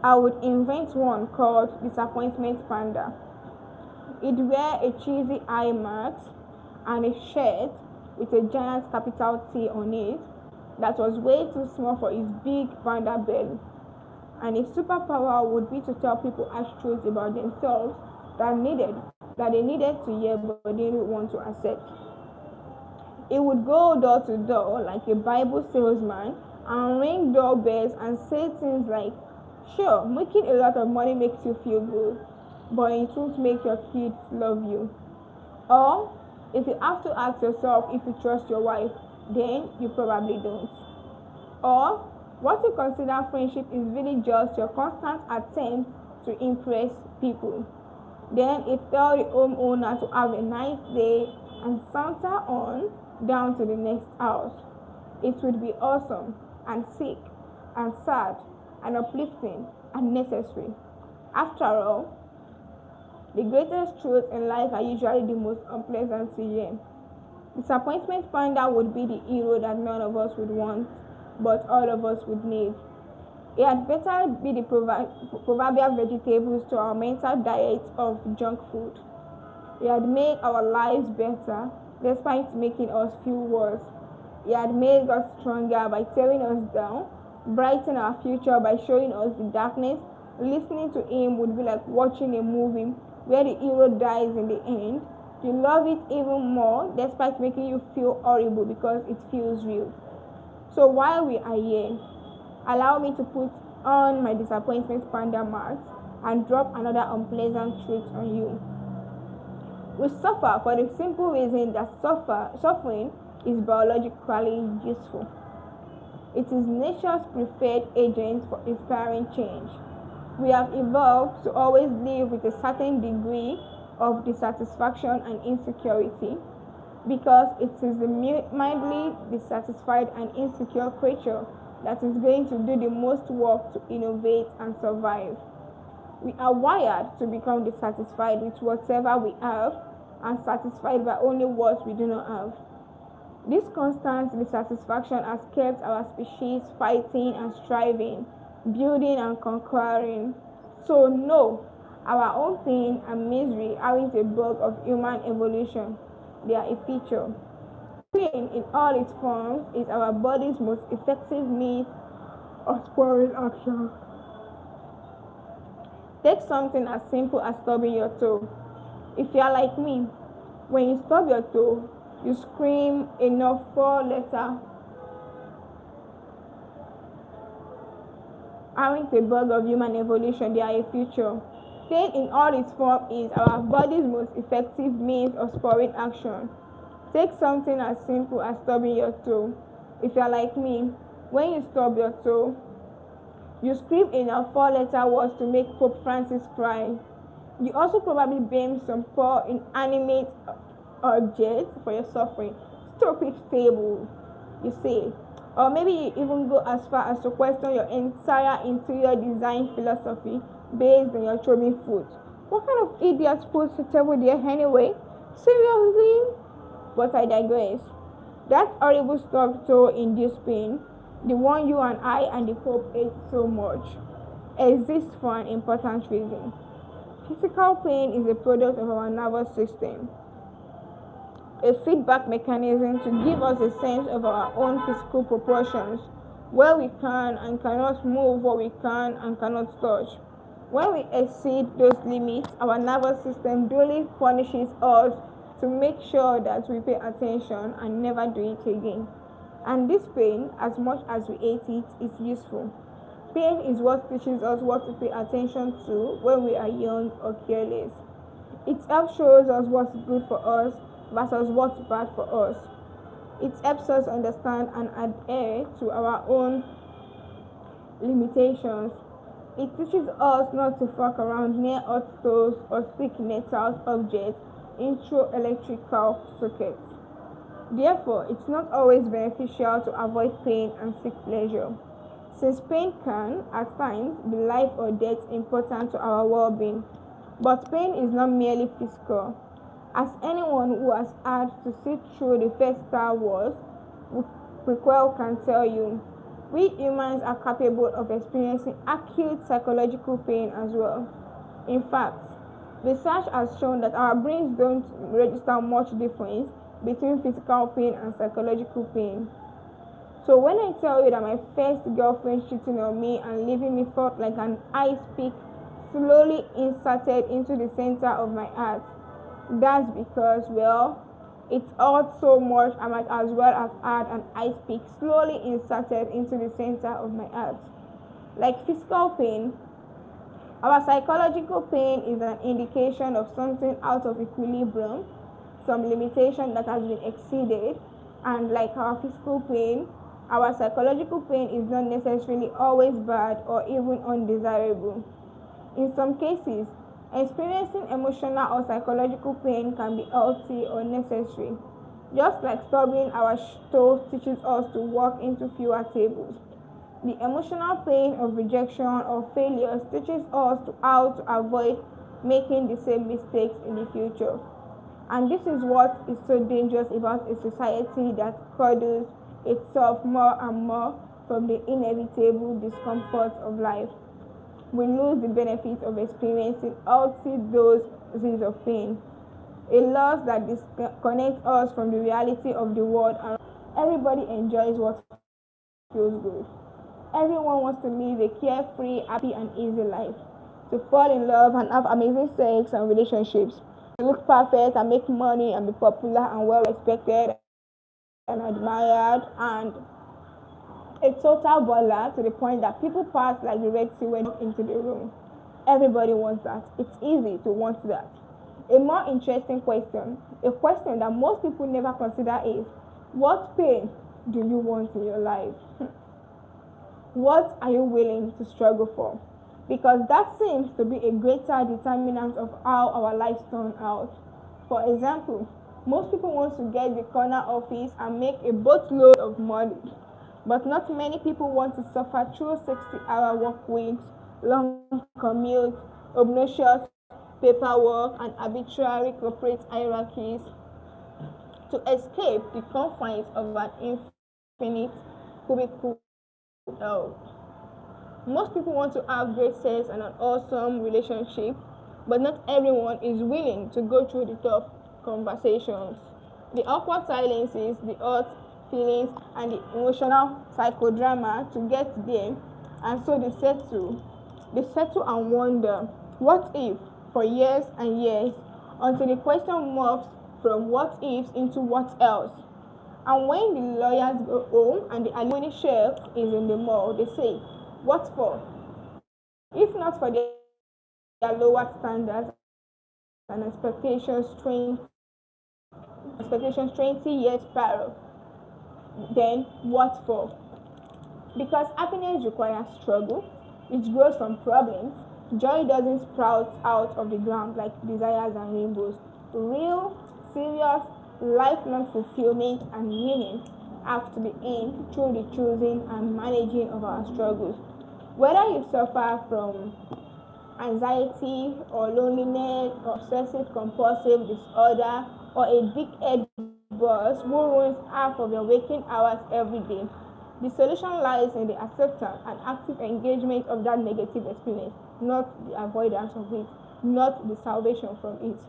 I would invent one called Disappointment Panda. He'd wear a cheesy eye mask and a shirt with a giant capital T on it that was way too small for his big panda belly. And his superpower would be to tell people harsh truths about themselves that they needed to hear but didn't want to accept. He would go door to door like a Bible salesman and ring doorbells and say things like, "Sure, making a lot of money makes you feel good, but it won't make your kids love you." Or, if you have to ask yourself if you trust your wife, then you probably don't. Or, what you consider friendship is really just your constant attempt to impress people. Then it tell the homeowner to have a nice day and saunter on down to the next house. It would be awesome and sick and sad and uplifting and necessary. After all, the greatest truths in life are usually the most unpleasant to hear. Disappointment Panda would be the hero that none of us would want, but all of us would need. It had better be the proverbial vegetables to our mental diet of junk food. It had made our lives better despite making us feel worse. It had made us stronger by tearing us down, brighten our future by showing us the darkness. Listening to him would be like watching a movie where the hero dies in the end. You love it even more despite making you feel horrible because it feels real. So while we are here, allow me to put on my Disappointment Panda mask and drop another unpleasant truth on you. We suffer for the simple reason that suffering is biologically useful. It is nature's preferred agent for inspiring change. We have evolved to always live with a certain degree of dissatisfaction and insecurity because it is the mildly dissatisfied and insecure creature that is going to do the most work to innovate and survive. We are wired to become dissatisfied with whatever we have and satisfied by only what we do not have. This constant dissatisfaction has kept our species fighting and striving, building and conquering. So no, our own pain and misery aren't a bug of human evolution. They are a feature. Pain in all its forms is our body's most effective means of spoiling action. Take something as simple as stubbing your toe. If you are like me, when you stub your toe, you scream enough 4-letter aren't a bug of human evolution, they are a feature. Pain in all its form is our body's most effective means of spoiling action. Take something as simple as stubbing your toe. If you are like me, when you stub your toe, you scream enough 4-letter words to make Pope Francis cry. You also probably blame some poor inanimate object for your suffering. Stupid table, you say. Or maybe you even go as far as to question your entire interior design philosophy based on your chubby foot. What kind of idiot puts a table there anyway? Seriously? But I digress. That horrible stubbed toe induced pain, the one you and I and the Pope ate so much, exists for an important reason. Physical pain is a product of our nervous system, a feedback mechanism to give us a sense of our own physical proportions, where we can and cannot move, what we can and cannot touch. When we exceed those limits, our nervous system duly punishes us to make sure that we pay attention and never do it again. And this pain, as much as we hate it, is useful. Pain is what teaches us what to pay attention to when we are young or careless. It helps shows us what's good for us versus what's bad for us. It helps us understand and adhere to our own limitations. It teaches us not to fuck around near hot stoves or stick metal objects into electrical sockets. Therefore, it's not always beneficial to avoid pain and seek pleasure, since pain can, at times, be life or death important to our well-being. But pain is not merely physical. As anyone who has had to sit through the first Star Wars prequel can tell you, we humans are capable of experiencing acute psychological pain as well. In fact, research has shown that our brains don't register much difference between physical pain and psychological pain. So when I tell you that my first girlfriend cheating on me and leaving me felt like an ice pick slowly inserted into the center of my heart, that's because, well, it hurt so much I might as well have had an ice pick slowly inserted into the center of my heart. Like physical pain, our psychological pain is an indication of something out of equilibrium, some limitation that has been exceeded, and like our physical pain, our psychological pain is not necessarily always bad or even undesirable. In some cases, experiencing emotional or psychological pain can be healthy or necessary. Just like stubbing our toe teaches us to walk into fewer tables, the emotional pain of rejection or failure teaches us how to avoid making the same mistakes in the future. And this is what is so dangerous about a society that coddles itself more and more from the inevitable discomfort of life. We lose the benefit of experiencing healthy doses of pain, a loss that disconnects us from the reality of the world. And everybody enjoys what feels good. Everyone wants to live a carefree, happy, and easy life, to fall in love and have amazing sex and relationships, to look perfect and make money and be popular and well respected and admired, and a total baller to the point that people pass like the Red Sea when into the room. Everybody wants that. It's easy to want that. A more interesting question, a question that most people never consider is, what pain do you want in your life? What are you willing to struggle for? Because that seems to be a greater determinant of how our lives turn out. For example, most people want to get the corner office and make a boatload of money, but not many people want to suffer through 60-hour work weeks, long commutes, obnoxious paperwork, and arbitrary corporate hierarchies to escape the confines of an infinite cubicle hell. Most people want to have great sex and an awesome relationship, but not everyone is willing to go through the tough conversations, the awkward silences, the hurt feelings, and the emotional psychodrama to get there. And so they settle and wonder, what if, for years and years, until the question morphs from what ifs into what else. And when the lawyers go home and the alimony shelf is in the mall, they say, what for? If not for their lower standards and expectations 20 years prior, then what for? Because happiness requires struggle, it grows from problems. Joy doesn't sprout out of the ground like desires and rainbows. Real, serious, lifelong fulfillment and meaning have to be earned through the choosing and managing of our struggles. Whether you suffer from anxiety or loneliness or obsessive compulsive disorder or a big head boss who ruins half of your waking hours every day, the solution lies in the acceptance and active engagement of that negative experience, not the avoidance of it, not the salvation from it.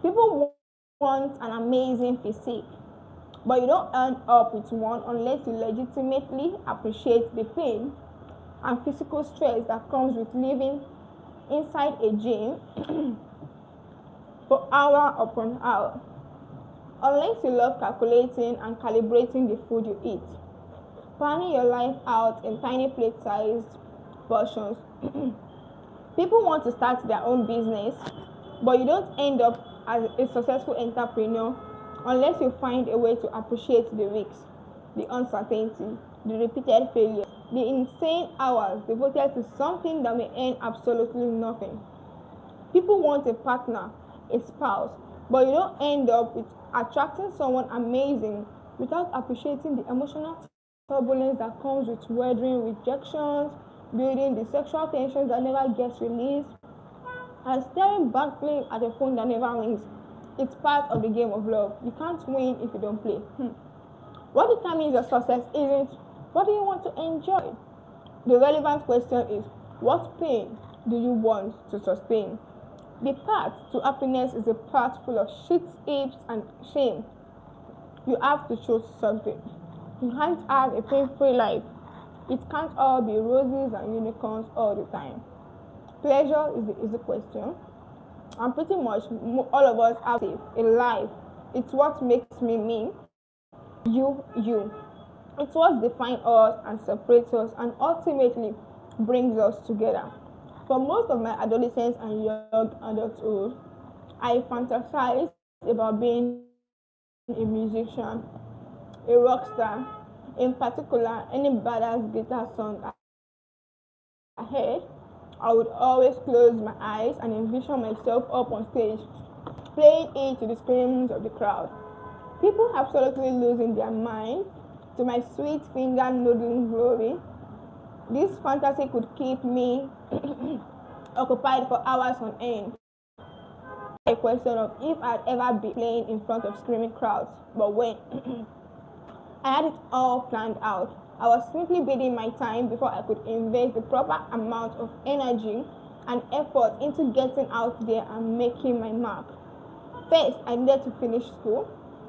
People want an amazing physique, but you don't end up with one unless you legitimately appreciate the pain and physical stress that comes with living inside a gym for hour upon hour. Unless you love calculating and calibrating the food you eat, planning your life out in tiny plate-sized portions, People want to start their own business, but you don't end up as a successful entrepreneur unless you find a way to appreciate the risks, the uncertainty, the repeated failures, the insane hours devoted to something that may earn absolutely nothing. People want a partner, a spouse, but you don't end up with attracting someone amazing without appreciating the emotional turbulence that comes with weathering rejections, building the sexual tensions that never gets released, and staring blankly at a phone that never rings. It's part of the game of love. You can't win if you don't play. What determines your success isn't what do you want to enjoy? The relevant question is what pain do you want to sustain? The path to happiness is a path full of shit, heaps, and shame. You have to choose something. You can't have a pain-free life. It can't all be roses and unicorns all the time. Pleasure is the easy question. And pretty much all of us have a life. It's what makes me me, you. It's what defines us and separates us and ultimately brings us together. For most of my adolescence and young adulthood, I fantasized about being a musician, a rock star, in particular, any badass guitar song I heard. I would always close my eyes and envision myself up on stage, playing it to the screams of the crowd. People absolutely losing their minds to my sweet finger noodling glory. This fantasy could keep me occupied for hours on end. A question of if I'd ever be playing in front of screaming crowds, but when I had it all planned out. I was simply biding my time before I could invest the proper amount of energy and effort into getting out there and making my mark. First, I needed to finish school.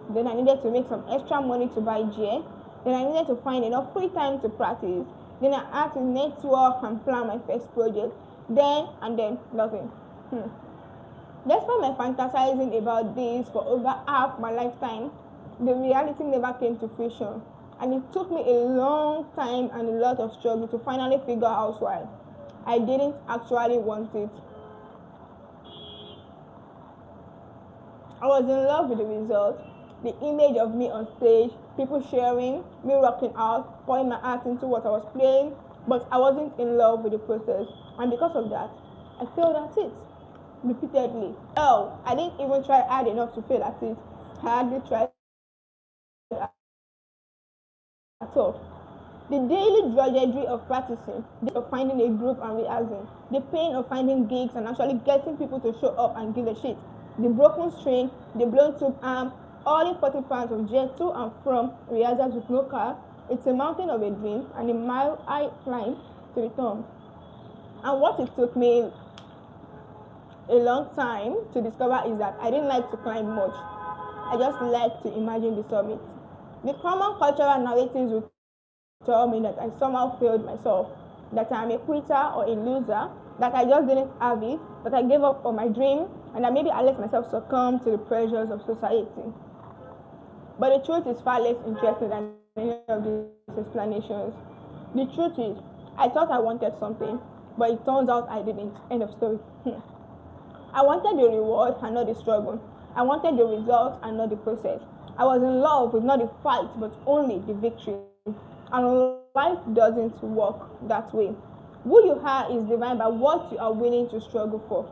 Then I needed to make some extra money to buy gear. Then I needed to find enough free time to practice. Then I had to network and plan my first project. Then nothing. Despite my fantasizing about this for over half my lifetime, the reality never came to fruition. And it took me a long time and a lot of struggle to finally figure out why I didn't actually want it. I was in love with the result, the image of me on stage, people cheering, me rocking out, pouring my heart into what I was playing, but I wasn't in love with the process. And because of that, I failed at it repeatedly. Oh, I didn't even try hard enough to fail at it. I hardly tried at all. The daily drudgery of practicing, of finding a group and rehearsing, the pain of finding gigs and actually getting people to show up and give a shit, the broken string, the blown tube arm, all in 40 pounds of jet to and from rehearsals with no car. It's a mountain of a dream and a mile high climb to the top. And what it took me a long time to discover is that I didn't like to climb much. I just like to imagine the summit. The common cultural narratives would tell me that I somehow failed myself, that I'm a quitter or a loser, that I just didn't have it, that I gave up on my dream, and that maybe I let myself succumb to the pressures of society. But the truth is far less interesting than any of these explanations. The truth is, I thought I wanted something, but it turns out I didn't. End of story. I wanted the reward and not the struggle. I wanted the result and not the process. I was in love with not the fight, but only the victory. And life doesn't work that way. Who you are is defined by what you are willing to struggle for.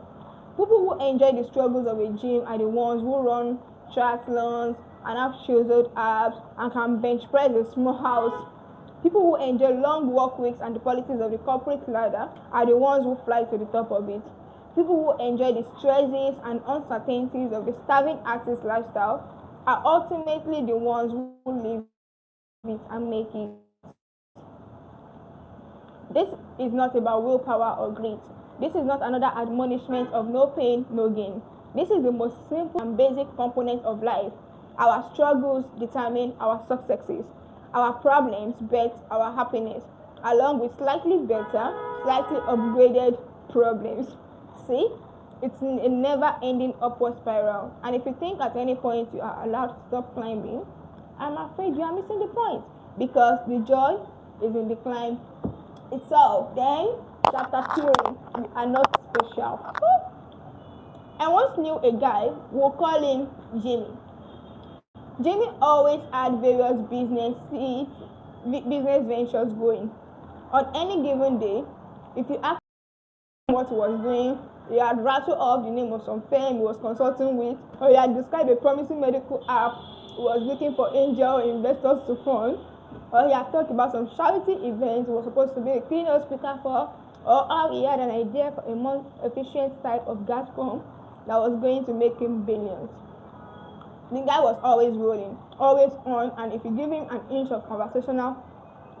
People who enjoy the struggles of a gym are the ones who run triathlons and have chiseled abs and can bench press a small house. People who enjoy long work weeks and the politics of the corporate ladder are the ones who fly to the top of it. People who enjoy the stresses and uncertainties of the starving artist lifestyle are ultimately the ones who live it and make it. This is not about willpower or grit. This is not another admonishment of no pain, no gain. This is the most simple and basic component of life. Our struggles determine our successes. Our problems bet our happiness, along with slightly better, slightly upgraded problems. See? It's a never-ending upward spiral. And if you think at any point you are allowed to stop climbing, I'm afraid you are missing the point. Because the joy is in the climb itself. Then Chapter 3, you are not special. I once knew a guy, we'll call him Jimmy. Jimmy always had various business ventures going. On any given day, if you ask him what he was doing, he had rattled off the name of some firm he was consulting with, or he had described a promising medical app he was looking for angel investors to fund, or he had talked about some charity event he was supposed to be a keynote speaker for, or how he had an idea for a more efficient type of gas pump that was going to make him billions. The guy was always rolling, always on, and if you give him an inch of conversational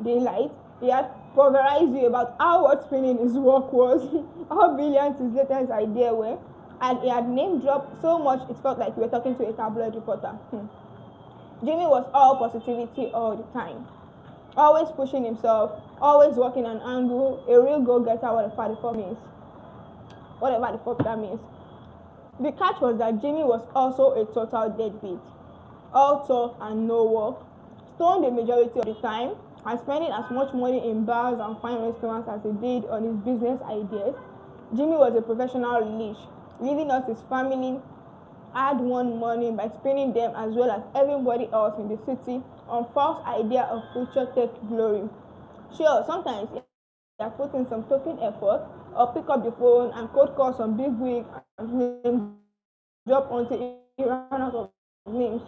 daylight, he had pulverized you about how what spinning his work was, how brilliant his latest idea were, and he had name dropped so much it felt like we were talking to a tabloid reporter. Jimmy was all positivity all the time, always pushing himself, always working an angle, a real go-getter, whatever the fuck that means. The catch was that Jimmy was also a total deadbeat, all talk and no work, stoned the majority of the time, and spending as much money in bars and fine restaurants as he did on his business ideas. Jimmy was a professional leash, leaving us his family hard-won money by spending them as well as everybody else in the city on false idea of future tech glory. Sure, sometimes he had put in some token effort or pick up the phone and cold call some big wig and name drop until he ran out of names.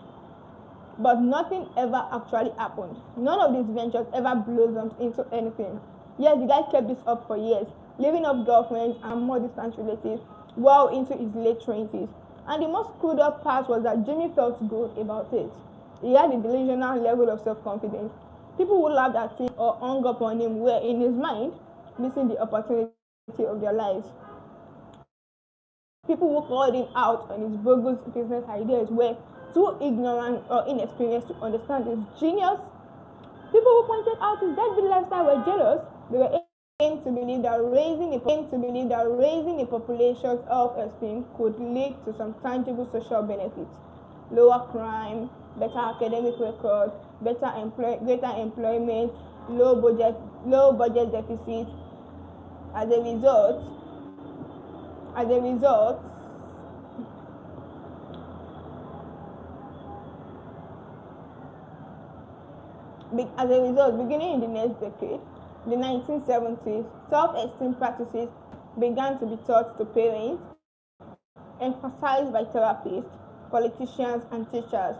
But nothing ever actually happened. None of these ventures ever blossomed into anything. Yes, the guy kept this up for years, living off girlfriends and more distant relatives well into his late 20s. And the most screwed up part was that Jimmy felt good about it. He had a delusional level of self-confidence. People who laughed at him or hung up on him were, in his mind, missing the opportunity of their lives. People who called him out on his bogus business ideas were too ignorant or inexperienced to understand his genius. People who pointed out his deadbeat lifestyle were jealous. They were aimed to believe that raising a population's self-esteem could lead to some tangible social benefits: lower crime, better academic record, greater employment, low budget deficit. As a result, beginning in the next decade, the 1970s, self-esteem practices began to be taught to parents, emphasized by therapists, politicians, and teachers,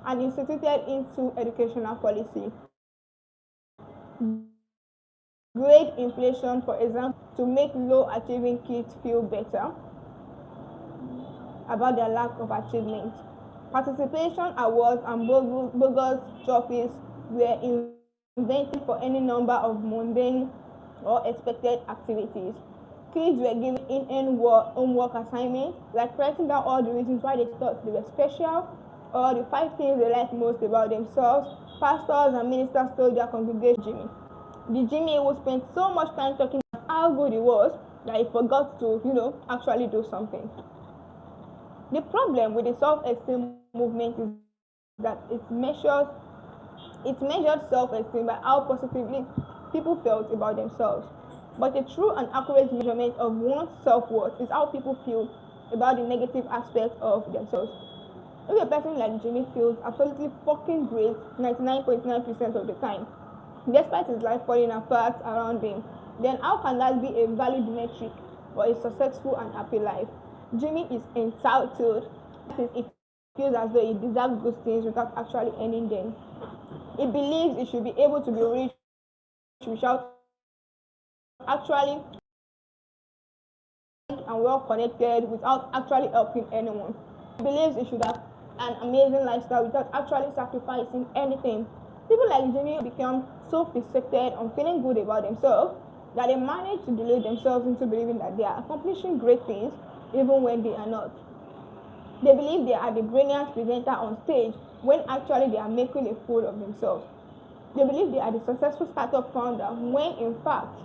and instituted into educational policy. Grade inflation, for example, to make low-achieving kids feel better about their lack of achievement. Participation awards and bogus trophies were invented for any number of mundane or expected activities. Kids were given homework assignments, like writing down all the reasons why they thought they were special, or the 5 things they liked most about themselves. Pastors and ministers told their congregation the Jimmy who spent so much time talking about how good he was that he forgot to, actually do something. The problem with the self-esteem movement is that it measured self-esteem by how positively people felt about themselves. But a true and accurate measurement of one's self-worth is how people feel about the negative aspects of themselves. If a person like Jimmy feels absolutely fucking great 99.9% of the time, despite his life falling apart around him, then how can that be a valid metric for a successful and happy life? Jimmy is entitled. He feels as though he deserves good things without actually earning them. He believes he should be able to be rich without actually and well connected without actually helping anyone. He believes he should have an amazing lifestyle without actually sacrificing anything. People like Jimmy become so fixated on feeling good about themselves that they manage to delude themselves into believing that they are accomplishing great things even when they are not. They believe they are the brilliant presenter on stage when actually they are making a fool of themselves. They believe they are the successful startup founder when in fact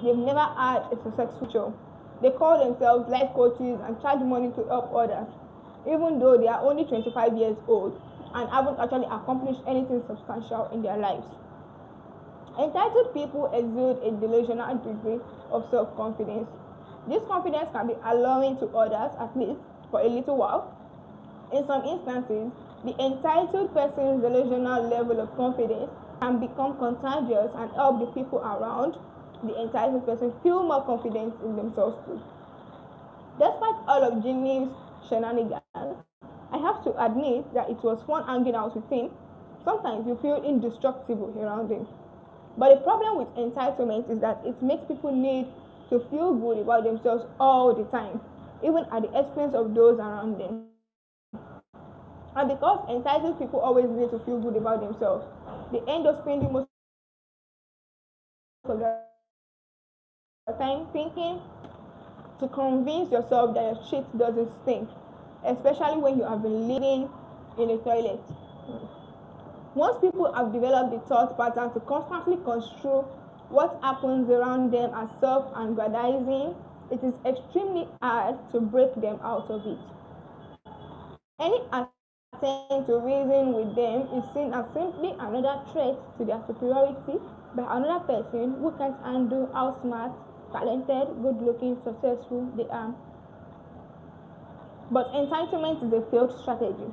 they've never had a successful job. They call themselves life coaches and charge money to help others, even though they are only 25 years old and haven't actually accomplished anything substantial in their lives. Entitled people exude a delusional degree of self-confidence. This confidence can be alluring to others, at least for a little while. In some instances, the entitled person's delusional level of confidence can become contagious and help the people around the entitled person feel more confident in themselves too. Despite all of Jimmy's shenanigans, I have to admit that it was fun hanging out with him. Sometimes you feel indestructible around him. But the problem with entitlement is that it makes people need to feel good about themselves all the time, even at the expense of those around them. And because entitled people always need to feel good about themselves, they end up spending most of their time thinking to convince yourself that your shit doesn't stink, especially when you have been living in a toilet. Once people have developed the thought pattern to constantly construe what happens around them as self-aggrandizing, it is extremely hard to break them out of it. Any attempt to reason with them is seen as simply another threat to their superiority by another person who can't handle how smart, talented, good-looking, successful they are. But entitlement is a failed strategy.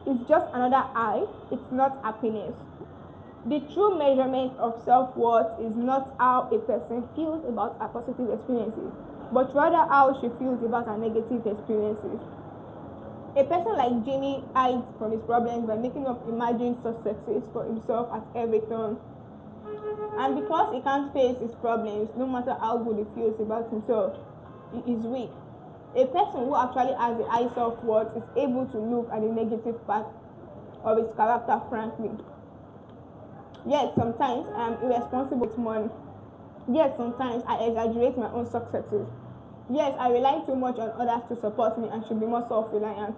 It's just another high, it's not happiness. The true measurement of self-worth is not how a person feels about her positive experiences, but rather how she feels about her negative experiences. A person like Jimmy hides from his problems by making up imagined successes for himself at every turn. And because he can't face his problems, no matter how good he feels about himself, he is weak. A person who actually has a high self-worth is able to look at the negative part of his character frankly. Yes, sometimes I am irresponsible with money. Yes, sometimes I exaggerate my own successes. Yes, I rely too much on others to support me and should be more self-reliant,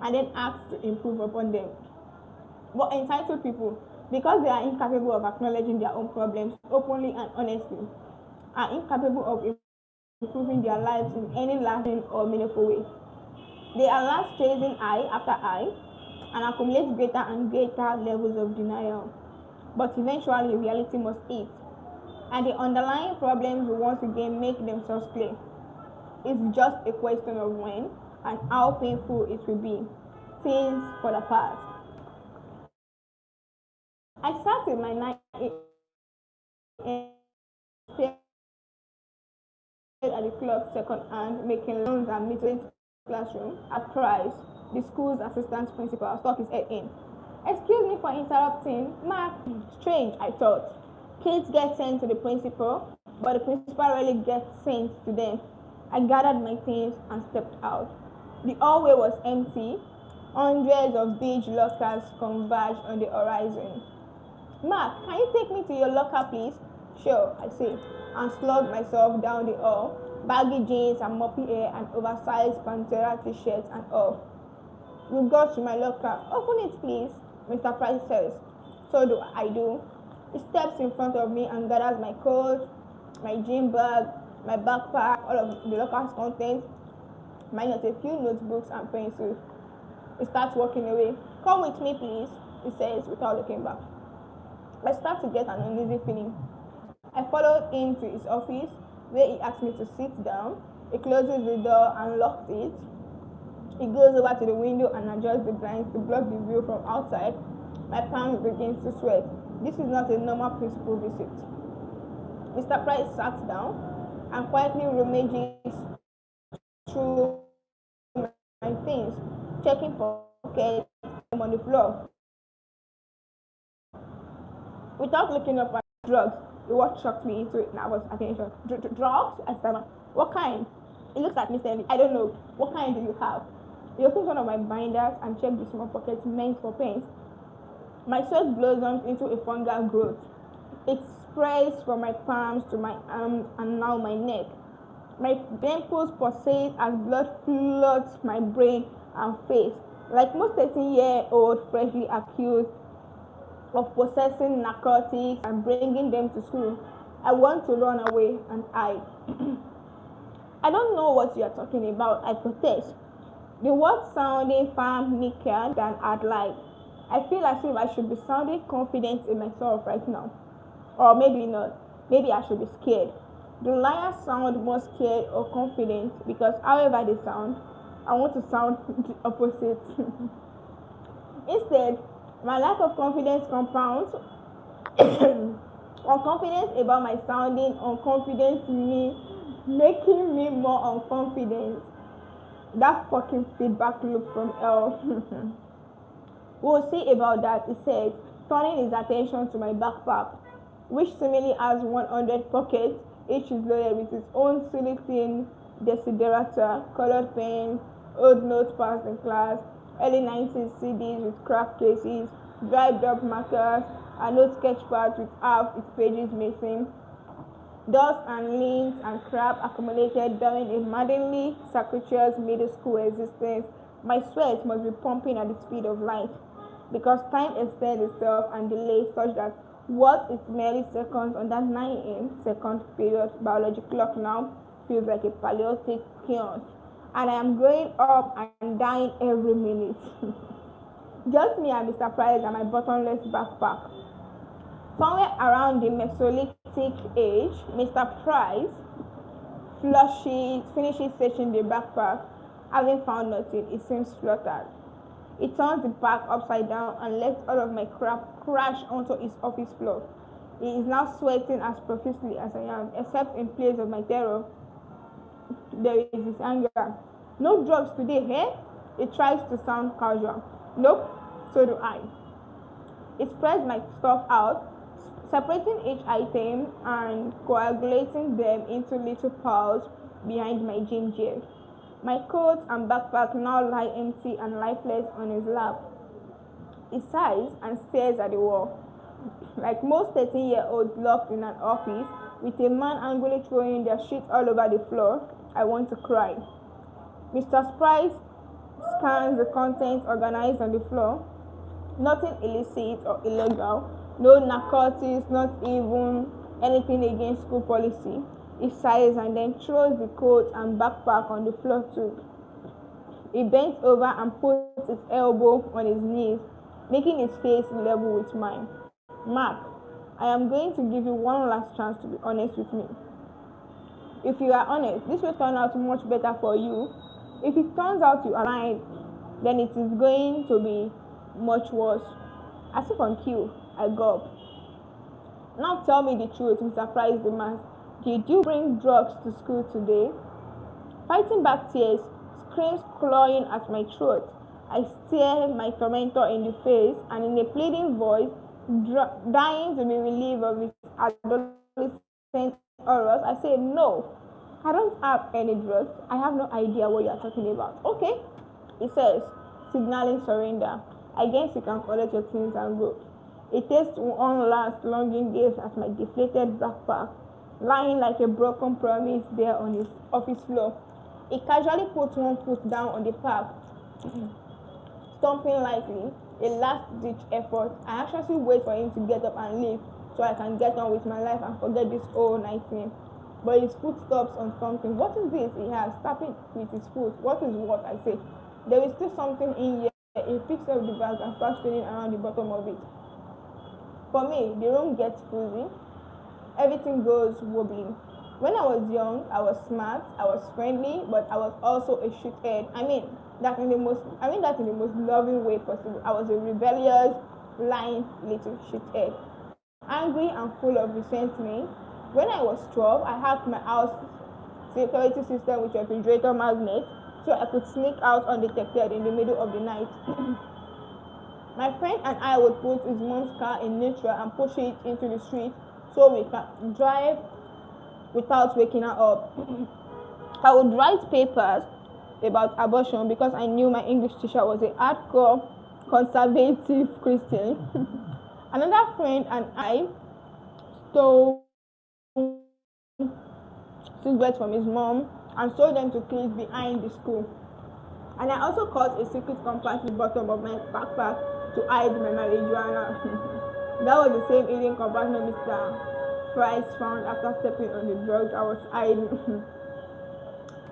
and then ask to improve upon them. But entitled people, because they are incapable of acknowledging their own problems openly and honestly, are incapable of improving their lives in any lasting or meaningful way. They are last chasing eye after eye and accumulate greater and greater levels of denial. But eventually reality must eat, and the underlying problems will once again make themselves clear. It's just a question of when and how painful it will be. Things fall apart. I sat in my 9 a.m. at the clock second hand, making loans and meetings classroom. At Price, the school's assistant principal stuck his head in. Excuse me for interrupting, Mark. Strange, I thought. Kids get sent to the principal, but the principal rarely gets sent to them. I gathered my things and stepped out. The hallway was empty. Hundreds of beige lockers converged on the horizon. Mark, can you take me to your locker, please? Sure, I say, and slugged myself down the hall, baggy jeans and moppy hair and oversized Pantera t-shirts and all. We got to my locker. Open it, please, Mr. Price says. So do I do. He steps in front of me and gathers my coat, my gym bag, my backpack, all of the locker's contents, minus a few notebooks and pencils. He starts walking away. Come with me, please, he says without looking back. I start to get an uneasy feeling. I followed him to his office, where he asked me to sit down. He closes the door and locks it. He goes over to the window and adjusts the blinds to block the view from outside. My palms begin to sweat. This is not a normal principal visit. Mr. Price sat down and quietly rummages through my things, checking pockets on the floor. Without looking up at drugs, the word shocked me into nervous attention. Drugs? I stammered. What kind? He looks at me saying, I don't know. What kind do you have? He opens one of my binders and checks the small pockets meant for pens. My sweat blossoms into a fungal growth. It spreads from my palms to my arms and now my neck. My temples pulsate as blood floods my brain and face. Like most 13-year-old freshly accused of possessing narcotics and bringing them to school, I want to run away and hide. I don't know what you are talking about, I protest. The word sounding far meeker than I'd like. I feel as if I should be sounding confident in myself right now. Or maybe not. Maybe I should be scared. Do liars sound more scared or confident? Because however they sound, I want to sound the opposite. Instead, my lack of confidence compounds unconfidence about my sounding unconfident me, making me more unconfident. That fucking feedback loop from L. We'll see about that. It says, turning his attention to my backpack, which seemingly has 100 pockets. Each is loaded with its own silly thin desiderata, colored pens, old notepads in class, early 90s CDs with cracked cases, dried up markers, and note sketch pads with half its pages missing. Dust and lint and crap accumulated during a maddeningly circuitous middle school existence. My sweat must be pumping at the speed of light, because time extends itself and delays such that what is merely seconds on that 9 a.m. second period biology clock now feels like a paleolithic chaos. And I am growing up and dying every minute. Just me and Mr. Price and my bottomless backpack. Somewhere around the Mesolithic age, Mr. Price finishes searching the backpack. Having found nothing, he seems fluttered. He turns the bag upside down and lets all of my crap crash onto his office floor. He is now sweating as profusely as I am, except in place of my terror, there is his anger. No drugs today, eh? He tries to sound casual. Nope, so do I. He spreads my stuff out, separating each item and coagulating them into little piles behind my ginger. My coat and backpack now lie empty and lifeless on his lap. He sighs and stares at the wall. Like most 13-year-olds locked in an office with a man angrily throwing their shit all over the floor, I want to cry. Mr. Price scans the contents organized on the floor. Nothing illicit or illegal, no narcotics, not even anything against school policy. He sighs and then throws the coat and backpack on the floor too. He bends over and puts his elbow on his knees, making his face level with mine. Mark, I am going to give you one last chance to be honest with me. If you are honest, this will turn out much better for you. If it turns out you are lying, then it is going to be much worse. As if on cue, I gulp. Now tell me the truth, Mr. Price demands. Did you bring drugs to school today? Fighting back tears, screams clawing at my throat. I stare my tormentor in the face and in a pleading voice, dying to be relieved of his adolescent horrors, I say, no, I don't have any drugs. I have no idea what you are talking about. Okay, he says, signaling surrender. I guess you can collect your things and go. It takes one last longing gaze at my deflated backpack, lying like a broken promise there on his office floor. He casually puts one foot down on the pack, stomping lightly, a last-ditch effort. I actually wait for him to get up and leave so I can get on with my life and forget this whole nightmare. But his foot stops on something. What is this? He has, tapping with his foot. What is what? I say. There is still something in here. He picks up the bag and starts feeling around the bottom of it. For me, the room gets fuzzy. Everything goes wobbly. When I was young, I was smart, I was friendly, but I was also a shithead. I mean that in the most loving way possible. I was a rebellious, lying little shithead, angry and full of resentment. When I was 12, I hacked my house security system with refrigerator magnet so I could sneak out undetected in the middle of the night. My friend and I would put his mom's car in neutral and push it into the street so we can drive without waking her up. I would write papers about abortion because I knew my English teacher was a hardcore conservative Christian. Another friend and I stole cigarettes from his mom and sold them to kids behind the school. And I also cut a secret compartment at the bottom of my backpack to hide my marijuana. That was the same hidden compartment Mr. Price found after stepping on the drugs I was hiding.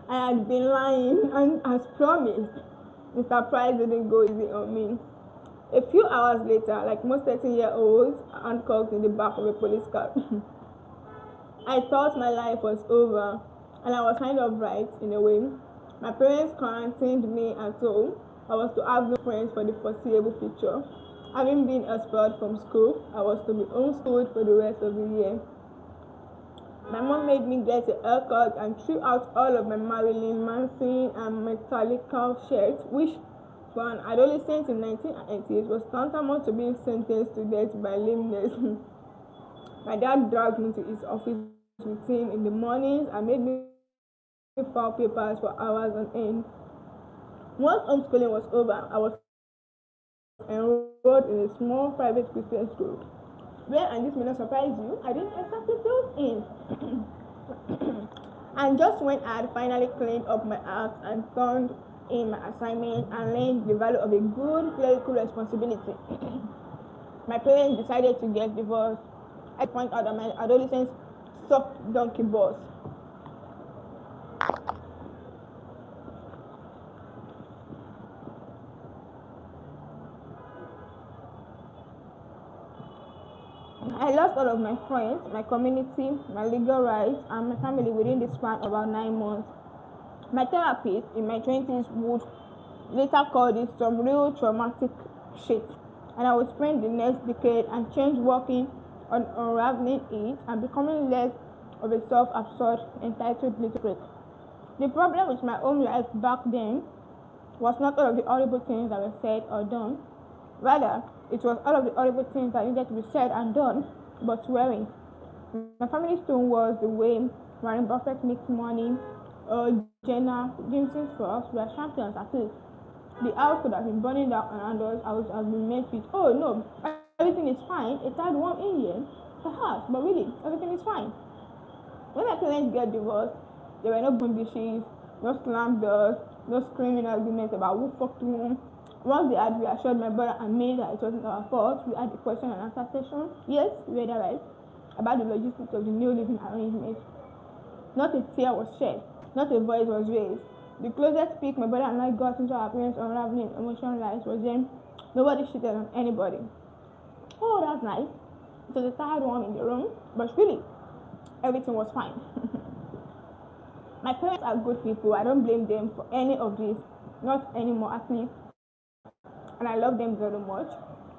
I had been lying, and as promised, Mr. Price didn't go easy on me. A few hours later, like most 13-year-olds, handcuffed in the back of a police car. I thought my life was over, and I was kind of right in a way. My parents quarantined me at home. I was to have no friends for the foreseeable future. Having been expelled from school, I was to be homeschooled for the rest of the year. My mom made me get a haircut and threw out all of my Marilyn Manson and Metallica shirts, which for an adolescent in 1980s was tantamount to being sentenced to death by lameness. My dad dragged me to his office with him in the mornings and made me file papers for hours on end. Once homeschooling was over, I was enrolled in a small private Christian school where, and this may not surprise you, I didn't exactly fit in. And just when I had finally cleaned up my act and turned in my assignment and learned the value of a good clerical responsibility, my parents decided to get divorced. I point out that my adolescence sucked donkey balls. I lost all of my friends, my community, my legal rights, and my family within the span of about 9 months. My therapist in my 20s would later call this some real traumatic shit, and I would spend the next decade and change working on unraveling it and becoming less of a self-absorbed, entitled little prick. The problem with my own life back then was not all of the horrible things that were said or done. Rather, it was all of the horrible things that needed to be said and done, but weren't. My family's tone was the way Warren Buffett makes money, or Jenna Jameson's for us, we are champions at it. The house could have been burning down around us. I would have been met with, oh no, everything is fine. A third one Indian, perhaps, but really, everything is fine. When my parents get divorced, there were no broken dishes, no slam doors, no screaming arguments about who fucked whom. Once they had reassured my brother and me that it wasn't our fault, we had a question and answer session. Yes, we read that right, about the logistics of the new living arrangement. Not a tear was shed, not a voice was raised. The closest peak my brother and I got into our parents' unraveling emotional lives was when nobody shitted on anybody. Oh, that's nice. It was the third one in the room, but really, everything was fine. My parents are good people. I don't blame them for any of this, not anymore at least. And I love them very much.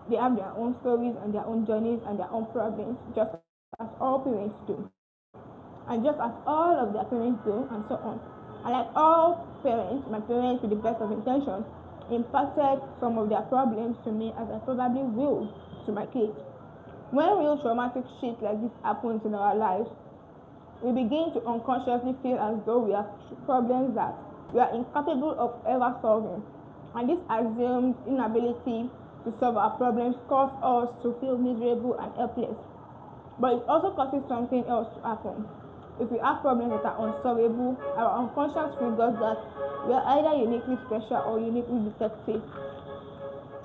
They have their own stories and their own journeys and their own problems, just as all parents do. And just as all of their parents do, and so on. And like all parents, my parents, with the best of intentions, imparted some of their problems to me, as I probably will to my kids. When real traumatic shit like this happens in our lives, we begin to unconsciously feel as though we have problems that we are incapable of ever solving. And this assumed inability to solve our problems causes us to feel miserable and helpless. But it also causes something else to happen. If we have problems that are unsolvable, our unconscious figures that we are either uniquely special or uniquely defective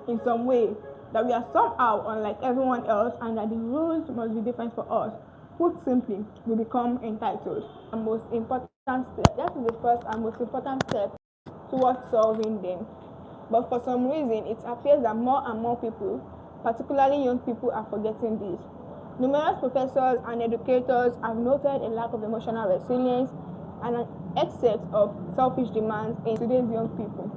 in some way, that we are somehow unlike everyone else, and that the rules must be different for us. Put simply, we become entitled. The most important step. That is the first and most important step towards solving them. But for some reason, it appears that more and more people, particularly young people, are forgetting this. Numerous professors and educators have noted a lack of emotional resilience and an excess of selfish demands in today's young people.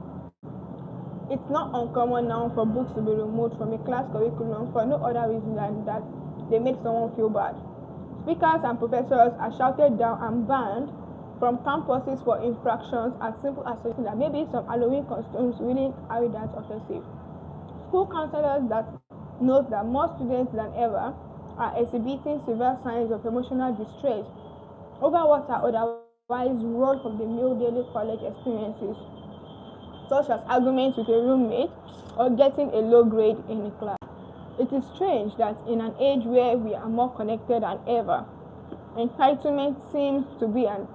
It's not uncommon now for books to be removed from a class curriculum for no other reason than that they make someone feel bad. Speakers and professors are shouted down and banned from campuses for infractions as simple as saying that maybe some Halloween costumes really carry that offensive. School counselors that note that more students than ever are exhibiting severe signs of emotional distress over what are otherwise run-of-the-mill daily college experiences, such as arguments with a roommate or getting a low grade in a class. It is strange that in an age where we are more connected than ever, entitlement seems to be at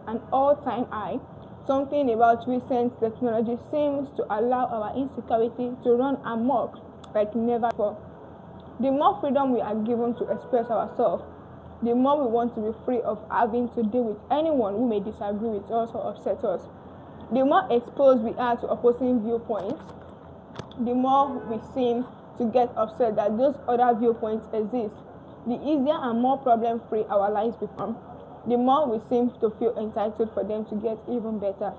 an all-time high. Something about recent technology seems to allow our insecurity to run amok like never before. The more freedom we are given to express ourselves, the more we want to be free of having to deal with anyone who may disagree with us or upset us. The more exposed we are to opposing viewpoints, the more we seem to get upset that those other viewpoints exist, the easier and more problem-free our lives become, the more we seem to feel entitled for them to get even better.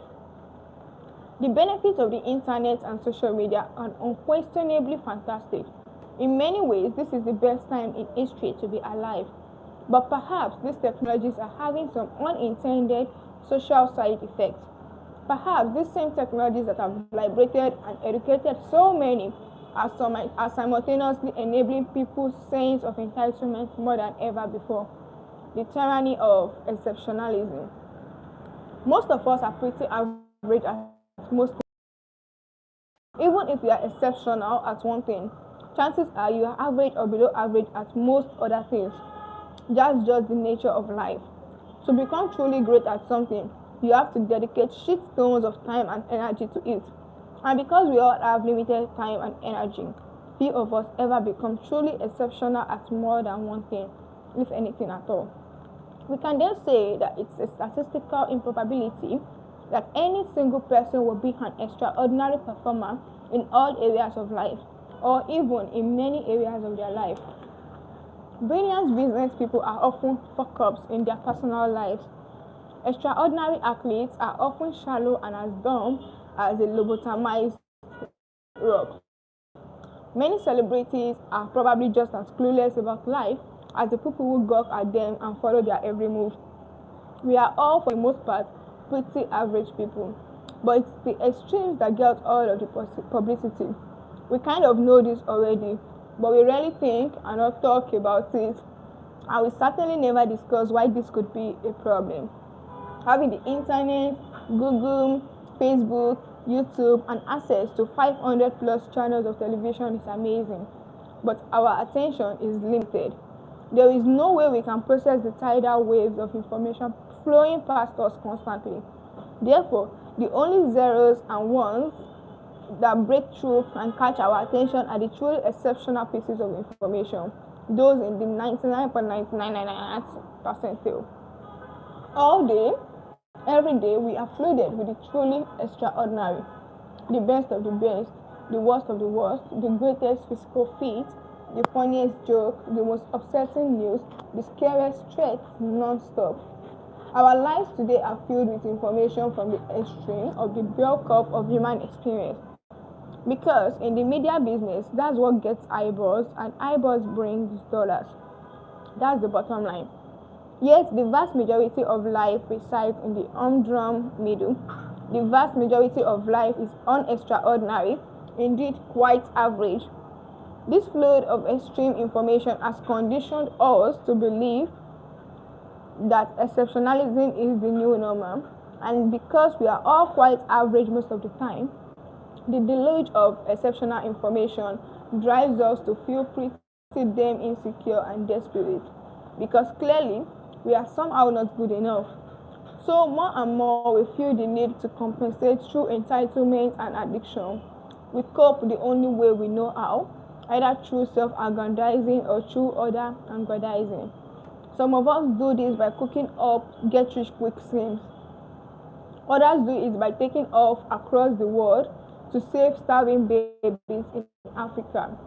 The benefits of the internet and social media are unquestionably fantastic. In many ways, this is the best time in history to be alive. But perhaps these technologies are having some unintended social side effects. Perhaps these same technologies that have liberated and educated so many are simultaneously enabling people's sense of entitlement more than ever before. The tyranny of exceptionalism. Most of us are pretty average at most things. Even if you are exceptional at one thing, chances are you are average or below average at most other things. That's just the nature of life. To become truly great at something, you have to dedicate shit tons of time and energy to it. And because we all have limited time and energy, few of us ever become truly exceptional at more than one thing, if anything at all. We can then say that it's a statistical improbability that any single person will be an extraordinary performer in all areas of life, or even in many areas of their life. Brilliant business people are often fuck-ups in their personal lives. Extraordinary athletes are often shallow and as dumb as a lobotomized rock. Many celebrities are probably just as clueless about life as the people who gawk at them and follow their every move. We are all, for the most part, pretty average people. But it's the extremes that get all of the publicity. We kind of know this already, but we rarely think and not talk about it. And we certainly never discuss why this could be a problem. Having the internet, Google, Facebook, YouTube, and access to 500 plus channels of television is amazing, but our attention is limited. There is no way we can process the tidal waves of information flowing past us constantly. Therefore, the only zeros and ones that break through and catch our attention are the truly exceptional pieces of information, those in the 99.9999 percentile. All day, every day, we are flooded with the truly extraordinary, the best of the best, the worst of the worst, the greatest physical feat, the funniest joke, the most upsetting news, the scariest threats non-stop. Our lives today are filled with information from the extreme of the bell curve of human experience. Because in the media business, that's what gets eyeballs, and eyeballs brings dollars. That's the bottom line. Yet the vast majority of life resides in the humdrum middle. The vast majority of life is unextraordinary, indeed quite average. This flood of extreme information has conditioned us to believe that exceptionalism is the new normal, and because we are all quite average most of the time, the deluge of exceptional information drives us to feel pretty damn insecure and desperate, because clearly we are somehow not good enough. So more and more we feel the need to compensate through entitlement and addiction. We cope the only way we know how, either through self-aggrandizing or through other aggrandizing. Some of us do this by cooking up get-rich-quick schemes. Others do it by taking off across the world to save starving babies in Africa.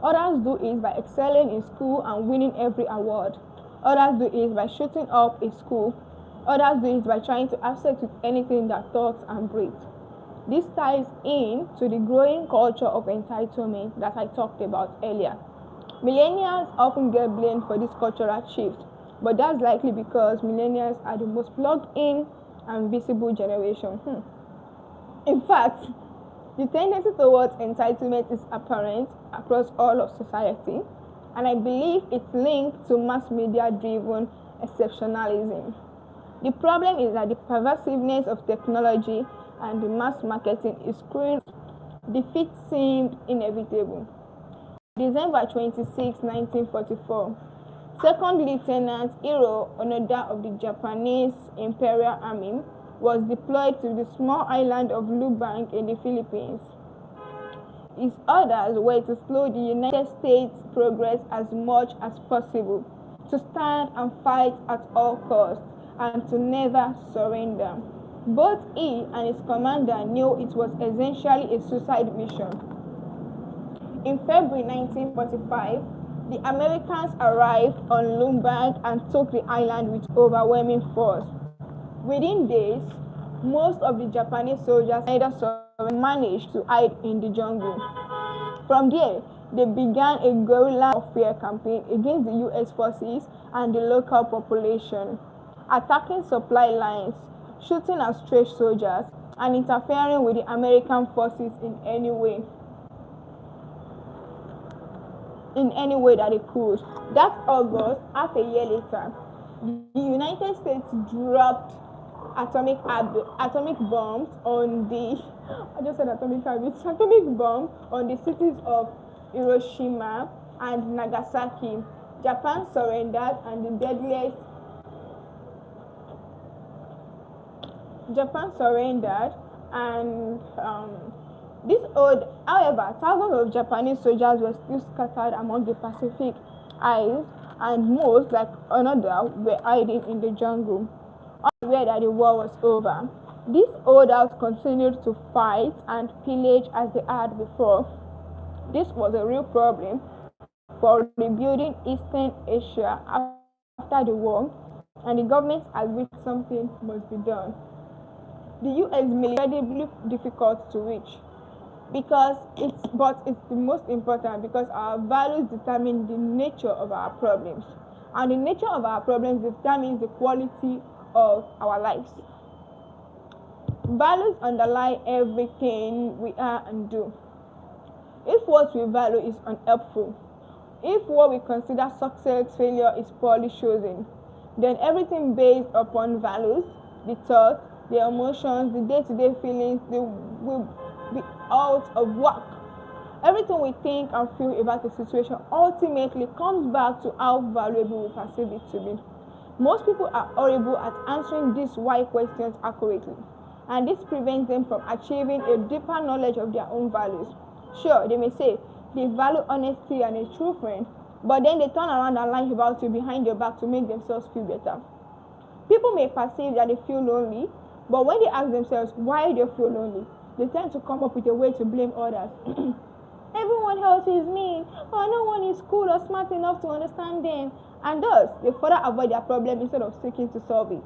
Others do it by excelling in school and winning every award. Others do it by shooting up a school. Others do it by trying to access with anything that talks and breathes. This ties in to the growing culture of entitlement that I talked about earlier. Millennials often get blamed for this cultural shift, but that's likely because millennials are the most plugged in and visible generation. In fact, the tendency towards entitlement is apparent across all of society, and I believe it's linked to mass media driven exceptionalism. The problem is that the pervasiveness of technology and the mass marketing is screwing. Defeat seemed inevitable. December 26, 1944, Second Lieutenant Hiro Onoda of the Japanese Imperial Army was deployed to the small island of Lubang in the Philippines. His orders were to slow the United States' progress as much as possible, to stand and fight at all costs, and to never surrender. Both he and his commander knew it was essentially a suicide mission. In February 1945, the Americans arrived on Lombard and took the island with overwhelming force. Within days, most of the Japanese soldiers either managed to hide in the jungle. From there, they began a guerrilla warfare campaign against the US forces and the local population, attacking supply lines, shooting at stray soldiers, and interfering with the American forces in any way that they could. That August, half a year later, the United States dropped atomic bombs on the atomic bomb on the cities of Hiroshima and Nagasaki. Japan surrendered, and however, thousands of Japanese soldiers were still scattered among the Pacific Isles, and most, like another, were hiding in the jungle, unaware that the war was over. These holdouts continued to fight and pillage as they had before. This was a real problem for rebuilding Eastern Asia after the war, and the government agreed something must be done. The US is incredibly difficult to reach but it's the most important because our values determine the nature of our problems, and the nature of our problems determines the quality of our lives. Values underlie everything we are and do. If what we value is unhelpful, if what we consider success, failure is poorly chosen, then everything based upon values, the thoughts, the emotions, the day-to-day feelings, they will be out of whack. Everything we think and feel about a situation ultimately comes back to how valuable we perceive it to be. Most people are horrible at answering these why questions accurately, and this prevents them from achieving a deeper knowledge of their own values. Sure, they may say they value honesty and a true friend, but then they turn around and lie about you behind your back to make themselves feel better. People may perceive that they feel lonely, but when they ask themselves why they feel lonely, they tend to come up with a way to blame others. Everyone else is mean, or no one is cool or smart enough to understand them, and thus they further avoid their problem instead of seeking to solve it.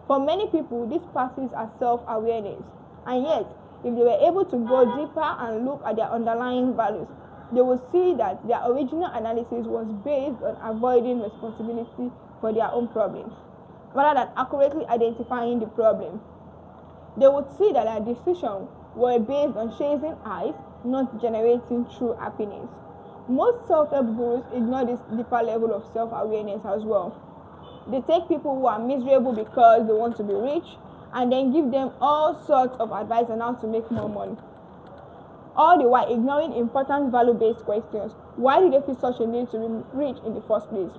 For many people, this passes as self-awareness, and yet, if they were able to go deeper and look at their underlying values, they will see that their original analysis was based on avoiding responsibility for their own problems, rather than accurately identifying the problem. They would see that their decisions were based on chasing highs, not generating true happiness. Most self-help gurus ignore this deeper level of self-awareness as well. They take people who are miserable because they want to be rich and then give them all sorts of advice on how to make more money, all the while ignoring important value-based questions. Why do they feel such a need to be rich in the first place?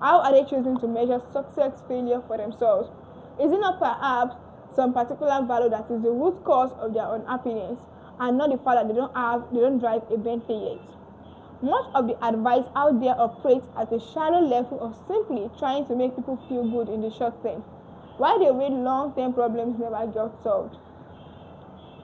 How are they choosing to measure success, failure for themselves? Is it not perhaps some particular value that is the root cause of their unhappiness, and not the fact that they don't drive a Bentley yet? Much of the advice out there operates at a shallow level of simply trying to make people feel good in the short term, while the real long-term problems never get solved.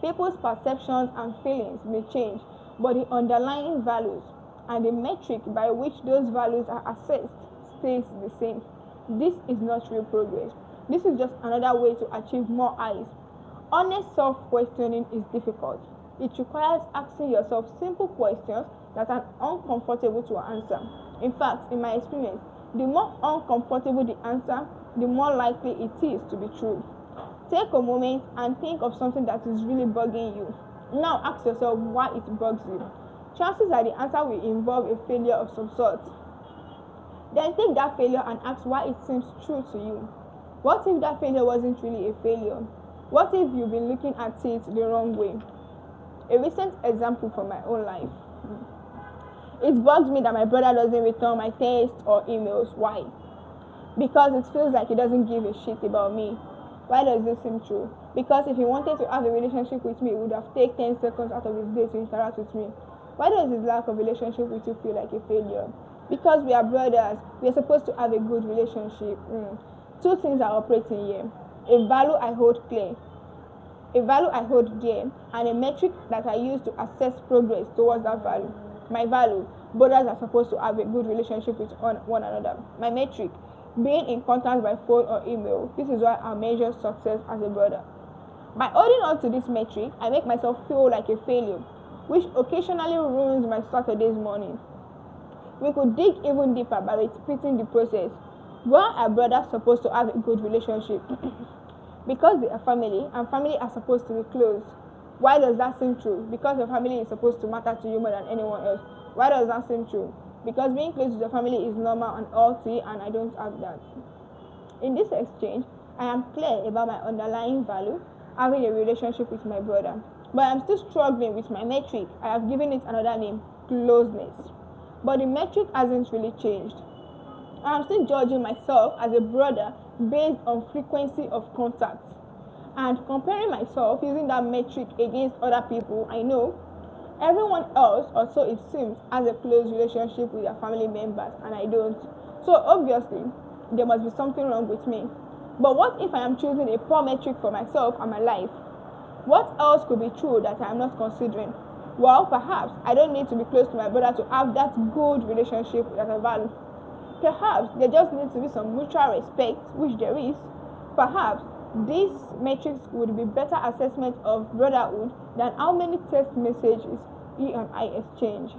People's perceptions and feelings may change, but the underlying values and the metric by which those values are assessed stays the same. This is not real progress. This is just another way to achieve more highs. Honest self-questioning is difficult. It requires asking yourself simple questions that are uncomfortable to answer. In fact, in my experience, the more uncomfortable the answer, the more likely it is to be true. Take a moment and think of something that is really bugging you. Now ask yourself why it bugs you. Chances are the answer will involve a failure of some sort. Then take that failure and ask why it seems true to you. What if that failure wasn't really a failure? What if you've been looking at it the wrong way? A recent example from my own life. It bugs me that my brother doesn't return my texts or emails. Why? Because it feels like he doesn't give a shit about me. Why does this seem true? Because if he wanted to have a relationship with me, he would have taken 10 seconds out of his day to interact with me. Why does his lack of relationship with you feel like a failure? Because we are brothers. We are supposed to have a good relationship. Two things are operating here. A value I hold dear, and a metric that I use to assess progress towards that value. My value: brothers are supposed to have a good relationship with one another. My metric: being in contact by phone or email. This is why I measure success as a brother. By holding on to this metric, I make myself feel like a failure, which occasionally ruins my Saturday's morning. We could dig even deeper by repeating the process. Why are brothers supposed to have a good relationship? Because they are family, and family are supposed to be close. Why does that seem true? Because your family is supposed to matter to you more than anyone else. Why does that seem true? Because being close to your family is normal and healthy, and I don't have that. In this exchange, I am clear about my underlying value, having a relationship with my brother. But I'm still struggling with my metric. I have given it another name: closeness. But the metric hasn't really changed. I am still judging myself as a brother based on frequency of contact, and comparing myself using that metric against other people I know. Everyone else, or so it seems, has a close relationship with their family members, and I don't. So obviously, there must be something wrong with me. But what if I am choosing a poor metric for myself and my life? What else could be true that I am not considering? Well, perhaps I don't need to be close to my brother to have that good relationship that I value. Perhaps there just needs to be some mutual respect, which there is. Perhaps these metrics would be better assessment of brotherhood than how many text messages he and I exchange.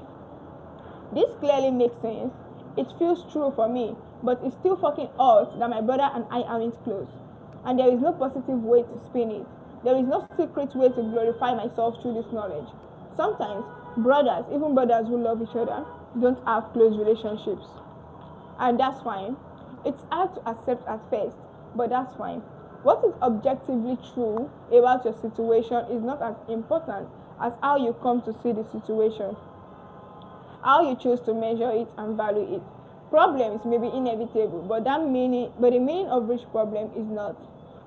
This clearly makes sense. It feels true for me, but it's still fucking odd that my brother and I aren't close. And there is no positive way to spin it. There is no secret way to glorify myself through this knowledge. Sometimes brothers, even brothers who love each other, don't have close relationships. And that's fine. It's hard to accept at first, but that's fine. What is objectively true about your situation is not as important as how you come to see the situation, how you choose to measure it and value it. Problems may be inevitable, but the meaning of each problem is not.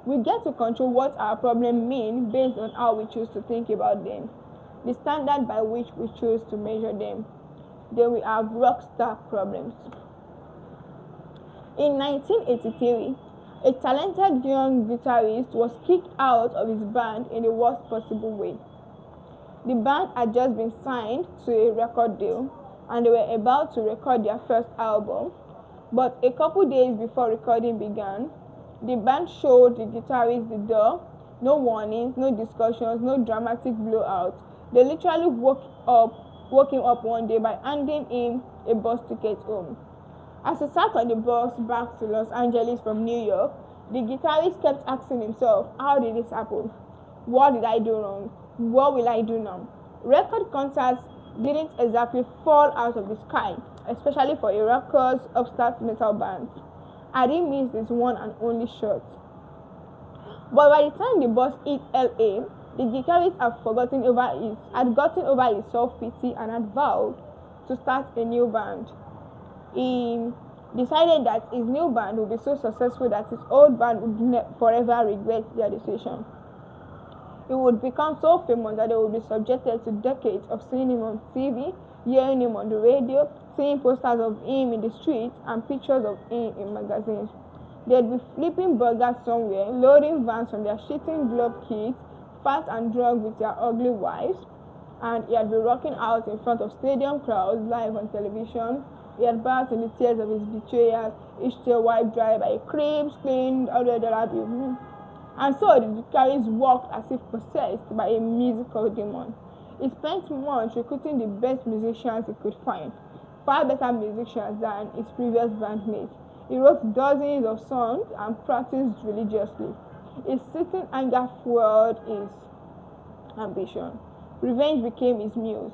We get to control what our problems mean based on how we choose to think about them, the standard by which we choose to measure them. Then we have rockstar problems. In 1983, a talented young guitarist was kicked out of his band in the worst possible way. The band had just been signed to a record deal, and they were about to record their first album, but a couple days before recording began, the band showed the guitarist the door. No warnings, no discussions, no dramatic blowout. They literally woke him up one day by handing him a bus ticket home. As he sat on the bus back to Los Angeles from New York, the guitarist kept asking himself, how did this happen? What did I do wrong? What will I do now? Record contracts didn't exactly fall out of the sky, especially for a rockers upstart metal band. Had he missed his one and only shot? But by the time the bus hit LA, the guitarist had gotten over his self-pity and had vowed to start a new band. He decided that his new band would be so successful that his old band would forever regret their decision. He would become so famous that they would be subjected to decades of seeing him on TV, hearing him on the radio, seeing posters of him in the streets, and pictures of him in magazines. They'd be flipping burgers somewhere, loading vans from their shitting globe kids, fat and drunk with their ugly wives, and he had been rocking out in front of stadium crowds live on television. He had bathed in the tears of his betrayers, each tear wiped dry by a cream cleaned $100 bill. And so the guitarist walked as if possessed by a musical demon. He spent months recruiting the best musicians he could find, far better musicians than his previous bandmates. He wrote dozens of songs and practiced religiously. His sitting anger fueled his ambition. Revenge became his muse.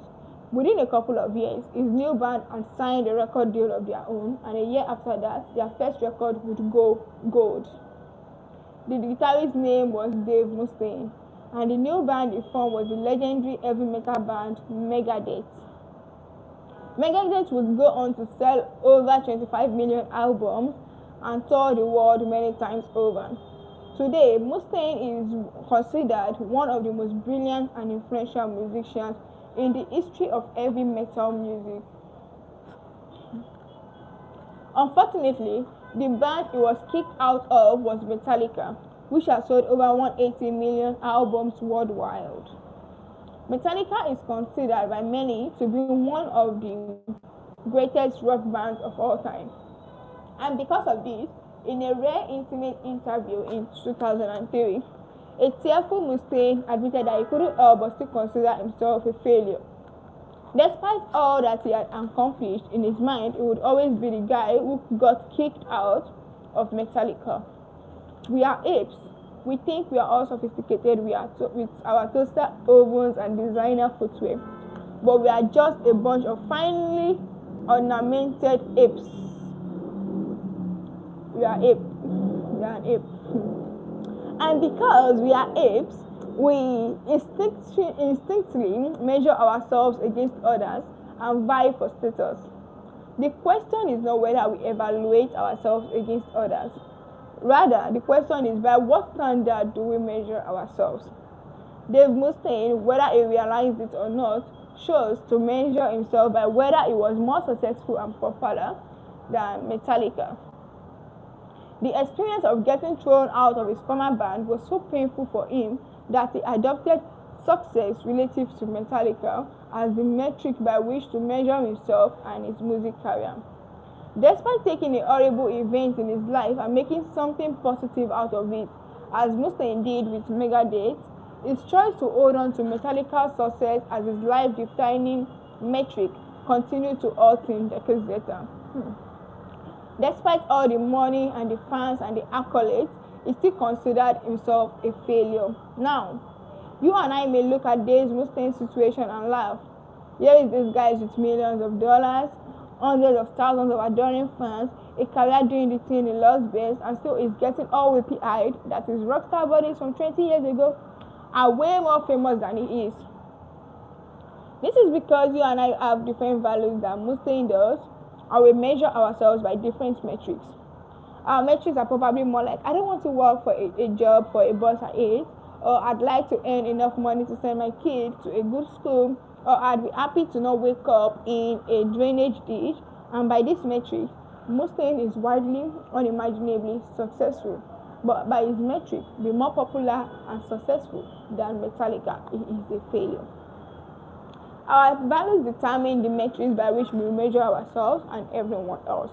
Within a couple of years, his new band had signed a record deal of their own, and a year after that, their first record would go gold. The guitarist's name was Dave Mustaine, and the new band he formed was the legendary heavy metal band Megadeth. Megadeth would go on to sell over 25 million albums and tour the world many times over. Today, Mustaine is considered one of the most brilliant and influential musicians in the history of heavy metal music. Unfortunately, the band he was kicked out of was Metallica, which has sold over 180 million albums worldwide. Metallica is considered by many to be one of the greatest rock bands of all time. And because of this, in a rare intimate interview in 2003, a tearful Mustaine admitted that he couldn't help but still consider himself a failure. Despite all that he had accomplished, in his mind, he would always be the guy who got kicked out of Metallica. We are apes. We think we are all sophisticated with our toaster ovens and designer footwear, but we are just a bunch of finely ornamented apes. We are ape. We are an ape. And because we are apes, we instinctively measure ourselves against others and vie for status. The question is not whether we evaluate ourselves against others. Rather, the question is by what standard do we measure ourselves? Dave Mustaine, whether he realized it or not, chose to measure himself by whether he was more successful and popular than Metallica. The experience of getting thrown out of his former band was so painful for him that he adopted success relative to Metallica as the metric by which to measure himself and his music career. Despite taking a horrible event in his life and making something positive out of it, as Mustaine did with Megadeth, his choice to hold on to Metallica's success as his life-defining metric continued to haunt him decades later. Despite all the money and the fans and the accolades, he still considered himself a failure. Now, you and I may look at Dave Mustaine's situation and laugh. Here is this guy with millions of dollars, hundreds of thousands of adoring fans, a career doing the thing he loves best, and still is getting all whippy-eyed that his rockstar buddies from 20 years ago are way more famous than he is. This is because you and I have different values than Mustaine does, and we measure ourselves by different metrics. Our metrics are probably more like, I don't want to work for a job for a boss I hate, or I'd like to earn enough money to send my kid to a good school, or I'd be happy to not wake up in a drainage ditch. And by this metric, Mustaine is widely, unimaginably successful. But by his metric, be more popular and successful than Metallica, he is a failure. Our values determine the metrics by which we measure ourselves and everyone else.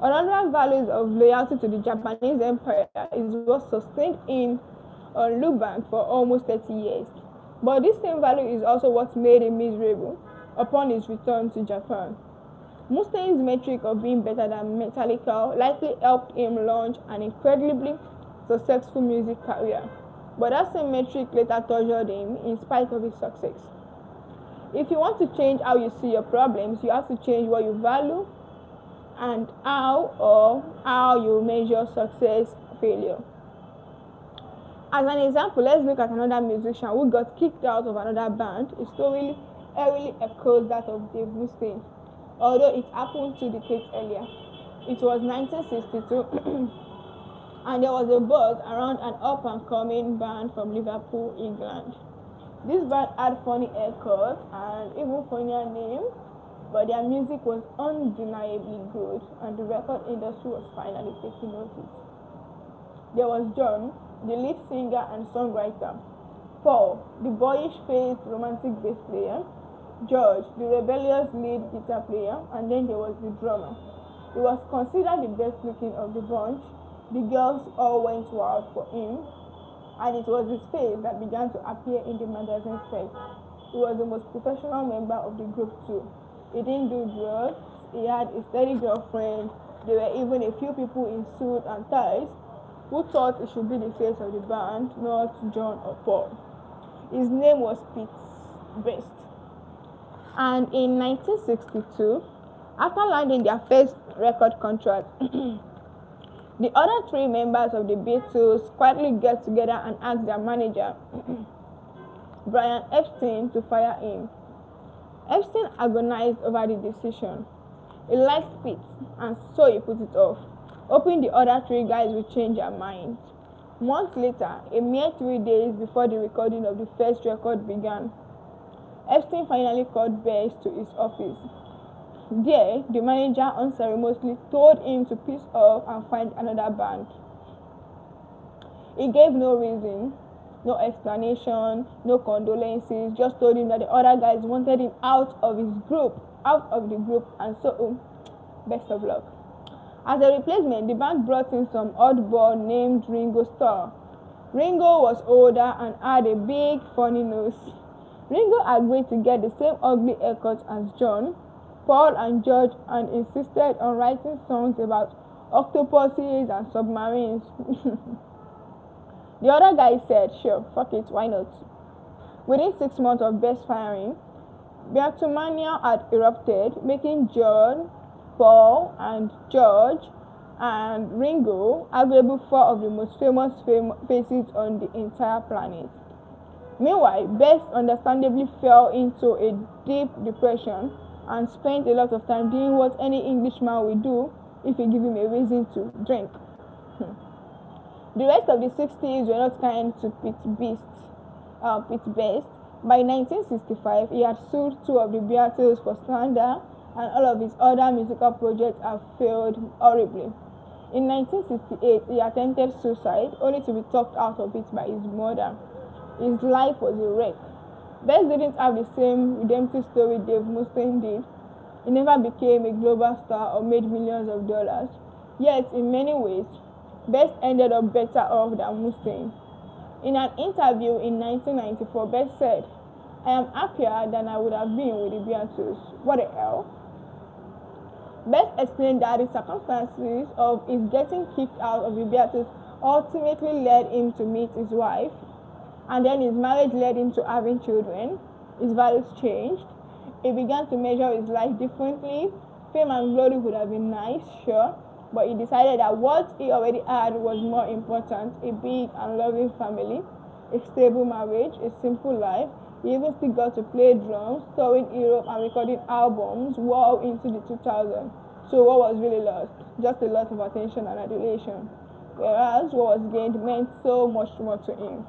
Another value of loyalty to the Japanese empire is what sustained him on look back for almost 30 years. But this same value is also what made him miserable upon his return to Japan. Mustaine's metric of being better than Metallica likely helped him launch an incredibly successful music career. But that same metric later tortured him in spite of his success. If you want to change how you see your problems, you have to change what you value and how you measure success, failure. As an example, let's look at another musician who got kicked out of another band. His story heavily echoes that of Dave Mustaine, although it happened 2 decades earlier. It was 1962, and there was a buzz around an up-and-coming band from Liverpool, England. This band had funny haircuts and even funnier name, but their music was undeniably good, and the record industry was finally taking notice. There was John, the lead singer and songwriter; Paul, the boyish-faced romantic bass player; George, the rebellious lead guitar player; and then there was the drummer. He was considered the best-looking of the bunch. The girls all went wild for him, and it was his face that began to appear in the magazine specs. He was the most professional member of the group too. He didn't do drugs, he had a steady girlfriend, there were even a few people in suits and ties who thought he should be the face of the band, not John or Paul. His name was Pete Best. And in 1962, after landing their first record contract, the other 3 members of the Beatles quietly get together and ask their manager, Brian Epstein, to fire him. Epstein agonized over the decision. He liked Pete, and so he put it off, hoping the other 3 guys would change their minds. Months later, a mere 3 days before the recording of the first record began, Epstein finally called Best to his office. There, the manager unceremoniously told him to piss off and find another band. He gave no reason, No explanation, no condolences, just told him that the other guys wanted him out of the group, and so best of luck. As a replacement, the band brought in some oddball named Ringo Starr. Ringo was older and had a big funny nose. Ringo agreed to get the same ugly haircut as John, Paul and George and insisted on writing songs about octopuses and submarines. The other guy said, sure, fuck it, why not? Within 6 months of best firing, Beatlemania had erupted, making John, Paul, and George and Ringo arguably 4 of the most famous faces on the entire planet. Meanwhile, Best understandably fell into a deep depression and spent a lot of time doing what any Englishman would do if you give him a reason to drink. The rest of the 60s were not kind to Pete Best. By 1965, he had sued 2 of the Beatles for slander, and all of his other musical projects have failed horribly. In 1968, he attempted suicide, only to be talked out of it by his mother. His life was a wreck. Best didn't have the same redemptive story Dave Mustaine did. He never became a global star or made millions of dollars. Yet, in many ways, Best ended up better off than Mustaine. In an interview in 1994, Best said, I am happier than I would have been with the Beatles. What the hell? Best explained that the circumstances of his getting kicked out of the Beatles ultimately led him to meet his wife, and then his marriage led him to having children. His values changed. He began to measure his life differently. Fame and glory would have been nice, sure, but he decided that what he already had was more important: a big and loving family, a stable marriage, a simple life. He even still got to play drums, touring Europe and recording albums well into the 2000s. So what was really lost? Just a lot of attention and adulation. Whereas what was gained meant so much more to him.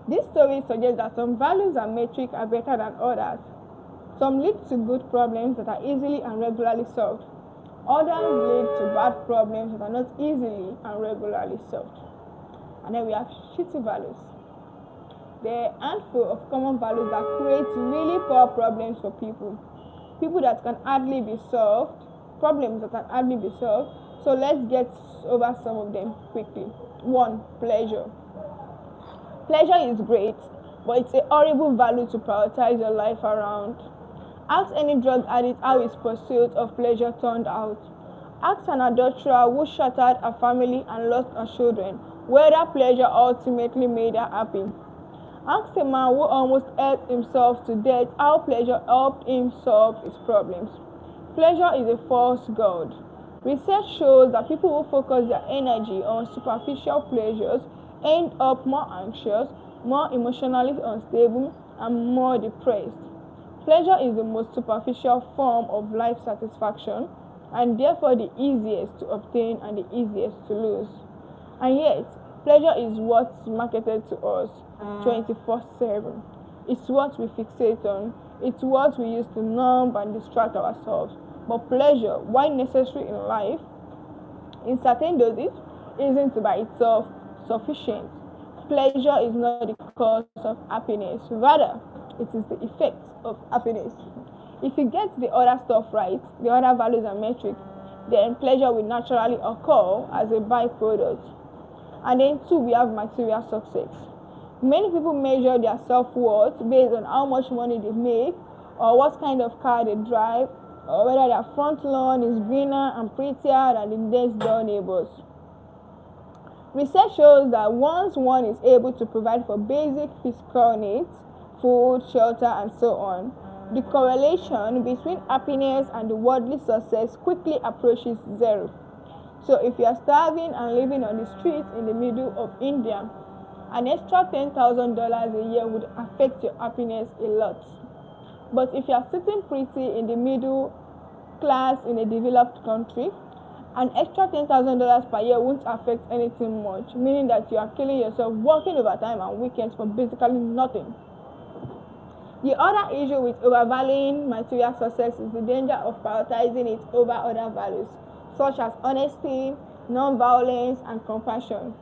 This story suggests that some values and metrics are better than others. Some lead to good problems that are easily and regularly solved. Others lead to bad problems that are not easily and regularly solved. And then we have shitty values. There are a handful of common values that create really poor problems for people. That can hardly be solved, problems that can hardly be solved. So let's get over some of them quickly. 1. Pleasure. Pleasure is great, but it's a horrible value to prioritize your life around. Ask any drug addict how his pursuit of pleasure turned out. Ask an adulterer who shattered her family and lost her children whether pleasure ultimately made her happy. Ask a man who almost hurt himself to death how pleasure helped him solve his problems. Pleasure is a false god. Research shows that people who focus their energy on superficial pleasures end up more anxious, more emotionally unstable, and more depressed. Pleasure is the most superficial form of life satisfaction, and therefore the easiest to obtain and the easiest to lose. And yet, pleasure is what's marketed to us 24/7. It's what we fixate on. It's what we use to numb and distract ourselves. But pleasure, while necessary in life, in certain doses, isn't by itself sufficient. Pleasure is not the cause of happiness. Rather, it is the effect of happiness. If you get the other stuff right, the other values and metrics, then pleasure will naturally occur as a byproduct. And then 2, we have material success. Many people measure their self-worth based on how much money they make, or what kind of car they drive, or whether their front lawn is greener and prettier than the next door neighbors. Research shows that once one is able to provide for basic physical needs, food, shelter, and so on, the correlation between happiness and the worldly success quickly approaches 0. So if you are starving and living on the streets in the middle of India, an extra $10,000 a year would affect your happiness a lot. But if you are sitting pretty in the middle class in a developed country, an extra $10,000 per year won't affect anything much, meaning that you are killing yourself working overtime and weekends for basically nothing. The other issue with overvaluing material success is the danger of prioritizing it over other values, such as honesty, non-violence, and compassion.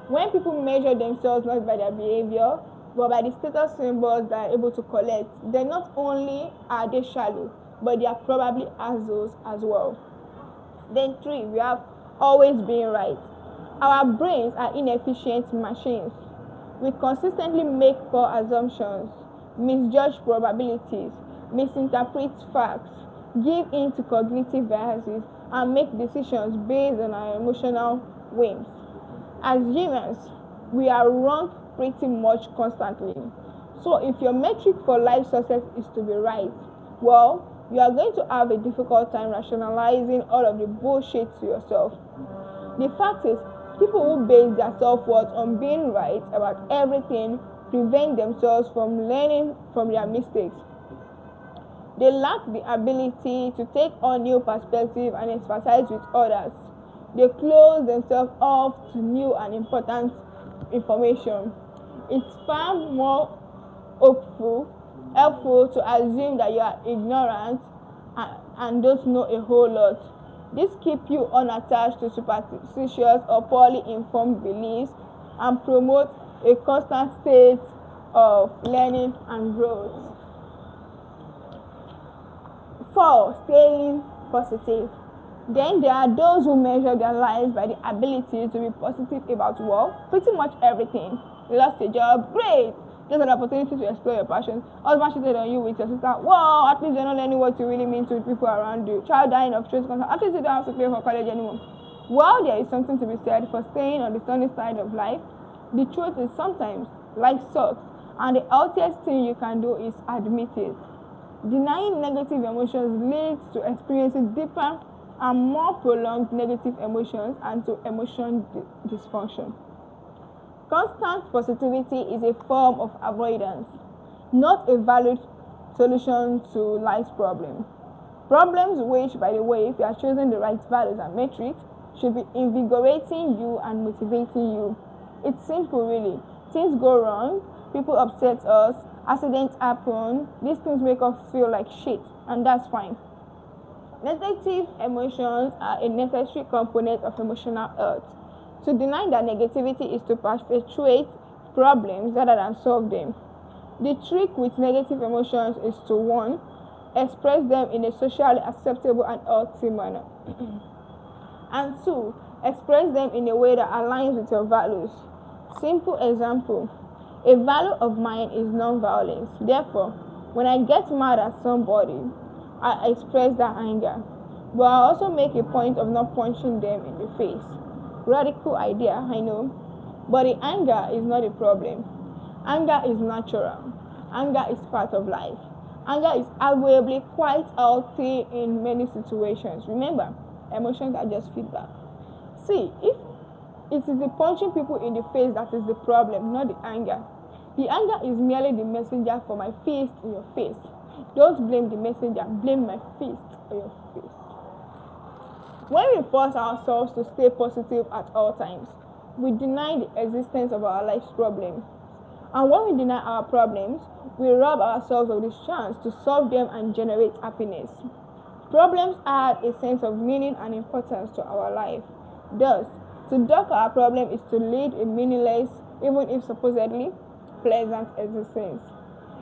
When people measure themselves not by their behavior, but by the status symbols that are able to collect, then not only are they shallow, but they are probably assholes as well. Then 3, we have always being right. Our brains are inefficient machines. We consistently make poor assumptions, misjudge probabilities, misinterpret facts, give in to cognitive biases, and make decisions based on our emotional whims. As humans, we are wrong pretty much constantly. So if your metric for life success is to be right, well, you are going to have a difficult time rationalizing all of the bullshit to yourself. The fact is, people who base their self-worth on being right about everything prevent themselves from learning from their mistakes. They lack the ability to take on new perspective and empathize with others. They close themselves off to new and important information. It's far more helpful to assume that you are ignorant and don't know a whole lot. This keeps you unattached to superstitious or poorly informed beliefs and promotes a constant state of learning and growth. 4, staying positive. Then there are those who measure their lives by the ability to be positive about, well, pretty much everything. You lost a job, great. Just an opportunity to explore your passion. Husband cheated on you with your sister, wow, at least you're not learning what you really mean to people around you. Child dying of stress cancer, at least you don't have to pay for college anymore. While there is something to be said for staying on the sunny side of life, the truth is sometimes life sucks, and the healthiest thing you can do is admit it. Denying negative emotions leads to experiencing deeper and more prolonged negative emotions and to emotion dysfunction. Constant positivity is a form of avoidance, not a valid solution to life's problems. Problems which, by the way, if you are choosing the right values and metrics, should be invigorating you and motivating you. It's simple, really. Things go wrong, people upset us, accidents happen, these things make us feel like shit, and that's fine. Negative emotions are a necessary component of emotional health. To deny that negativity is to perpetuate problems rather than solve them. The trick with negative emotions is to 1, express them in a socially acceptable and healthy manner. And 2, express them in a way that aligns with your values. Simple example. A value of mine is non-violence. Therefore, when I get mad at somebody, I express that anger. But I also make a point of not punching them in the face. Radical idea, I know. But the anger is not a problem. Anger is natural. Anger is part of life. Anger is arguably quite healthy in many situations. Remember, emotions are just feedback. See, if it is the punching people in the face that is the problem, not the anger. The anger is merely the messenger for my fist in your face. Don't blame the messenger, blame my fist on your face. When we force ourselves to stay positive at all times, we deny the existence of our life's problems. And when we deny our problems, we rob ourselves of the chance to solve them and generate happiness. Problems add a sense of meaning and importance to our life. Thus, to duck our problem is to lead a meaningless, even if supposedly pleasant existence.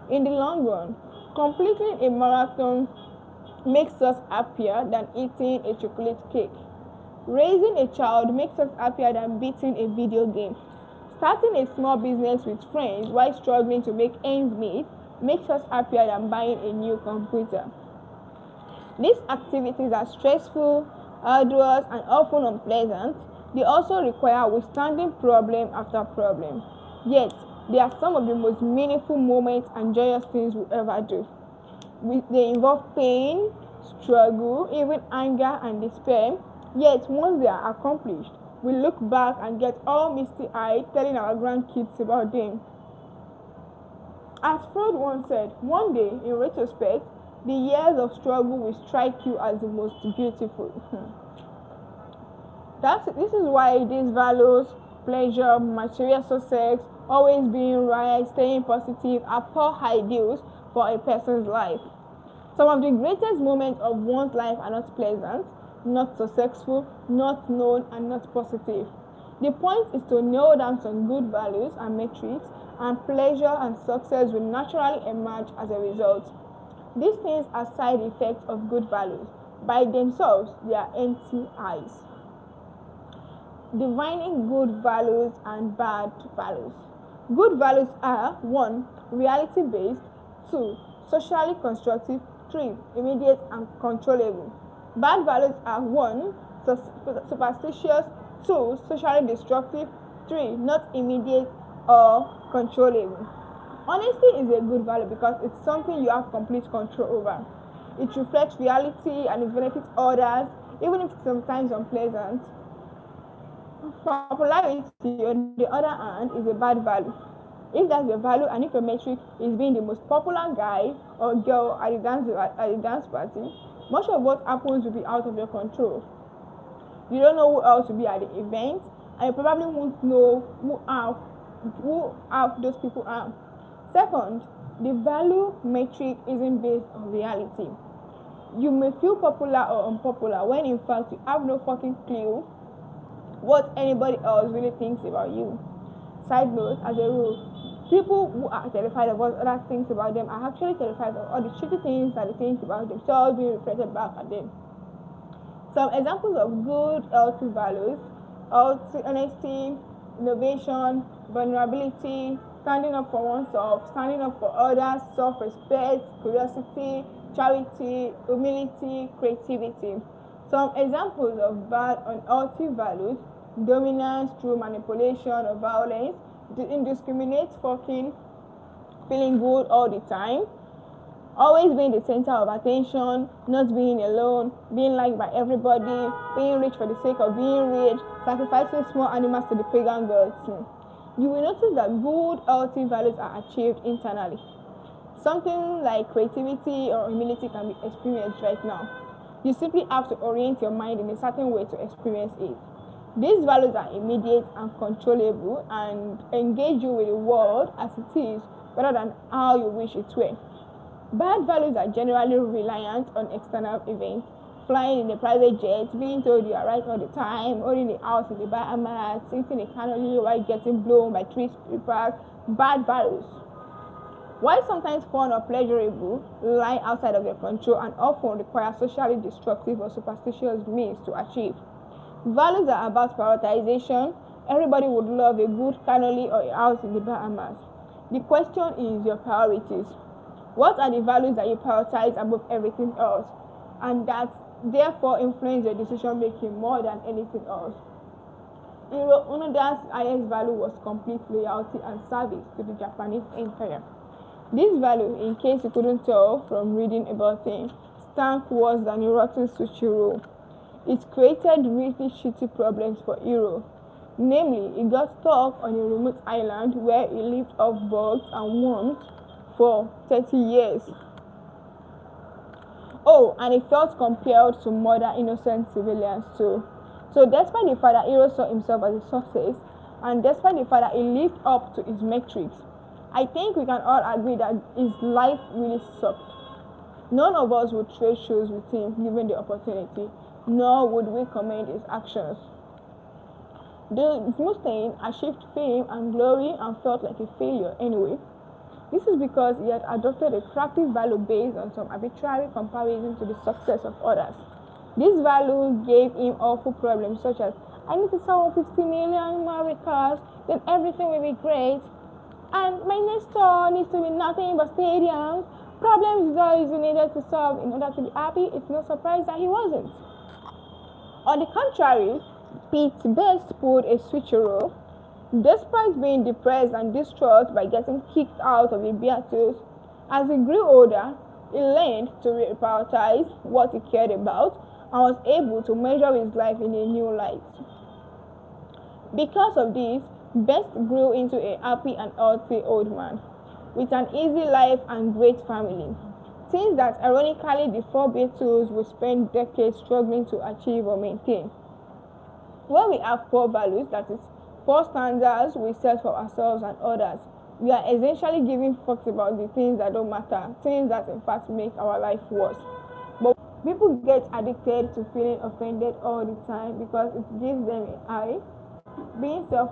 In the long run, completing a marathon makes us happier than eating a chocolate cake. Raising a child makes us happier than beating a video game. Starting a small business with friends while struggling to make ends meet makes us happier than buying a new computer. These activities are stressful, arduous, and often unpleasant. They also require withstanding problem after problem. Yet, they are some of the most meaningful moments and joyous things we ever do. They involve pain, struggle, even anger and despair. Yet, once they are accomplished, we look back and get all misty-eyed telling our grandkids about them. As Freud once said, one day, in retrospect, the years of struggle will strike you as the most beautiful. This is why these values, pleasure, material success, always being right, staying positive, are poor ideals for a person's life. Some of the greatest moments of one's life are not pleasant, not successful, not known, and not positive. The point is to nail down some good values and metrics, and pleasure and success will naturally emerge as a result. These things are side effects of good values. By themselves, they are empty eyes. Defining good values and bad values. Good values are 1. Reality based, 2. Socially constructive, 3. Immediate and controllable. Bad values are 1. Superstitious, 2. Socially destructive, 3. Not immediate or controllable. Honesty is a good value because it's something you have complete control over. It reflects reality and it benefits others, even if it's sometimes unpleasant. Popularity, on the other hand, is a bad value. If that's the value and if your metric is being the most popular guy or girl at the dance party, much of what happens will be out of your control. You don't know who else will be at the event, and you probably won't know who those people are. Second, the value metric isn't based on reality. You may feel popular or unpopular when in fact you have no fucking clue what anybody else really thinks about you. Side note, as a rule, people who are terrified of what others think about them are actually terrified of all the shitty things that they think about themselves being reflected back at them. Some examples of good healthy values: honesty, innovation, vulnerability, standing up for oneself, standing up for others, self-respect, curiosity, charity, humility, creativity. Some examples of bad unhealthy values: dominance through manipulation or violence, indiscriminate fucking, feeling good all the time, always being the center of attention, not being alone, being liked by everybody, being rich for the sake of being rich, sacrificing small animals to the pagan gods. You will notice that good healthy values are achieved internally. Something like creativity or humility can be experienced right now. You simply have to orient your mind in a certain way to experience it. These values are immediate and controllable and engage you with the world as it is rather than how you wish it were. Bad values are generally reliant on external events: flying in a private jet, being told you are right all the time, owning a house in the Bahamas, sitting in a canopy while getting blown by tree sweepers. Bad values. While sometimes fun or pleasurable, lie outside of your control and often require socially destructive or superstitious means to achieve. Values are about prioritization. Everybody would love a good canopy or a house in the Bahamas. The question is your priorities. What are the values that you prioritize above everything else, and that therefore influence your decision making more than anything else? Unoda's highest value was complete loyalty and service to the Japanese Empire. This value, in case you couldn't tell from reading about him, stank worse than a rotten sushi roll. It created really shitty problems for Hiro. Namely, he got stuck on a remote island where he lived off bugs and worms for 30 years. Oh, and he felt compelled to murder innocent civilians too. So despite the fact that Hiro saw himself as a success, and despite the fact that he lived up to his metrics, I think we can all agree that his life really sucked. None of us would trade shows with him given the opportunity, nor would we commend his actions. The Mustang achieved fame and glory and felt like a failure anyway. This is because he had adopted a practice value based on some arbitrary comparison to the success of others. This value gave him awful problems such as, I need to sell 50 million more cars, then everything will be great. And my next store needs to be nothing but stadiums. Problems he needed to solve in order to be happy. It's no surprise that he wasn't. On the contrary, Pete Best pulled a switcheroo. Despite being depressed and distraught by getting kicked out of the Beatles, as he grew older, he learned to reprioritize what he cared about and was able to measure his life in a new light. Because of this, Best grew into a happy and healthy old man, with an easy life and great family. Things that ironically the four Beatles would spend decades struggling to achieve or maintain. When we have poor values, that is, poor standards we set for ourselves and others, we are essentially giving fucks about the things that don't matter, things that in fact make our life worse. But people get addicted to feeling offended all the time because it gives them a high. being self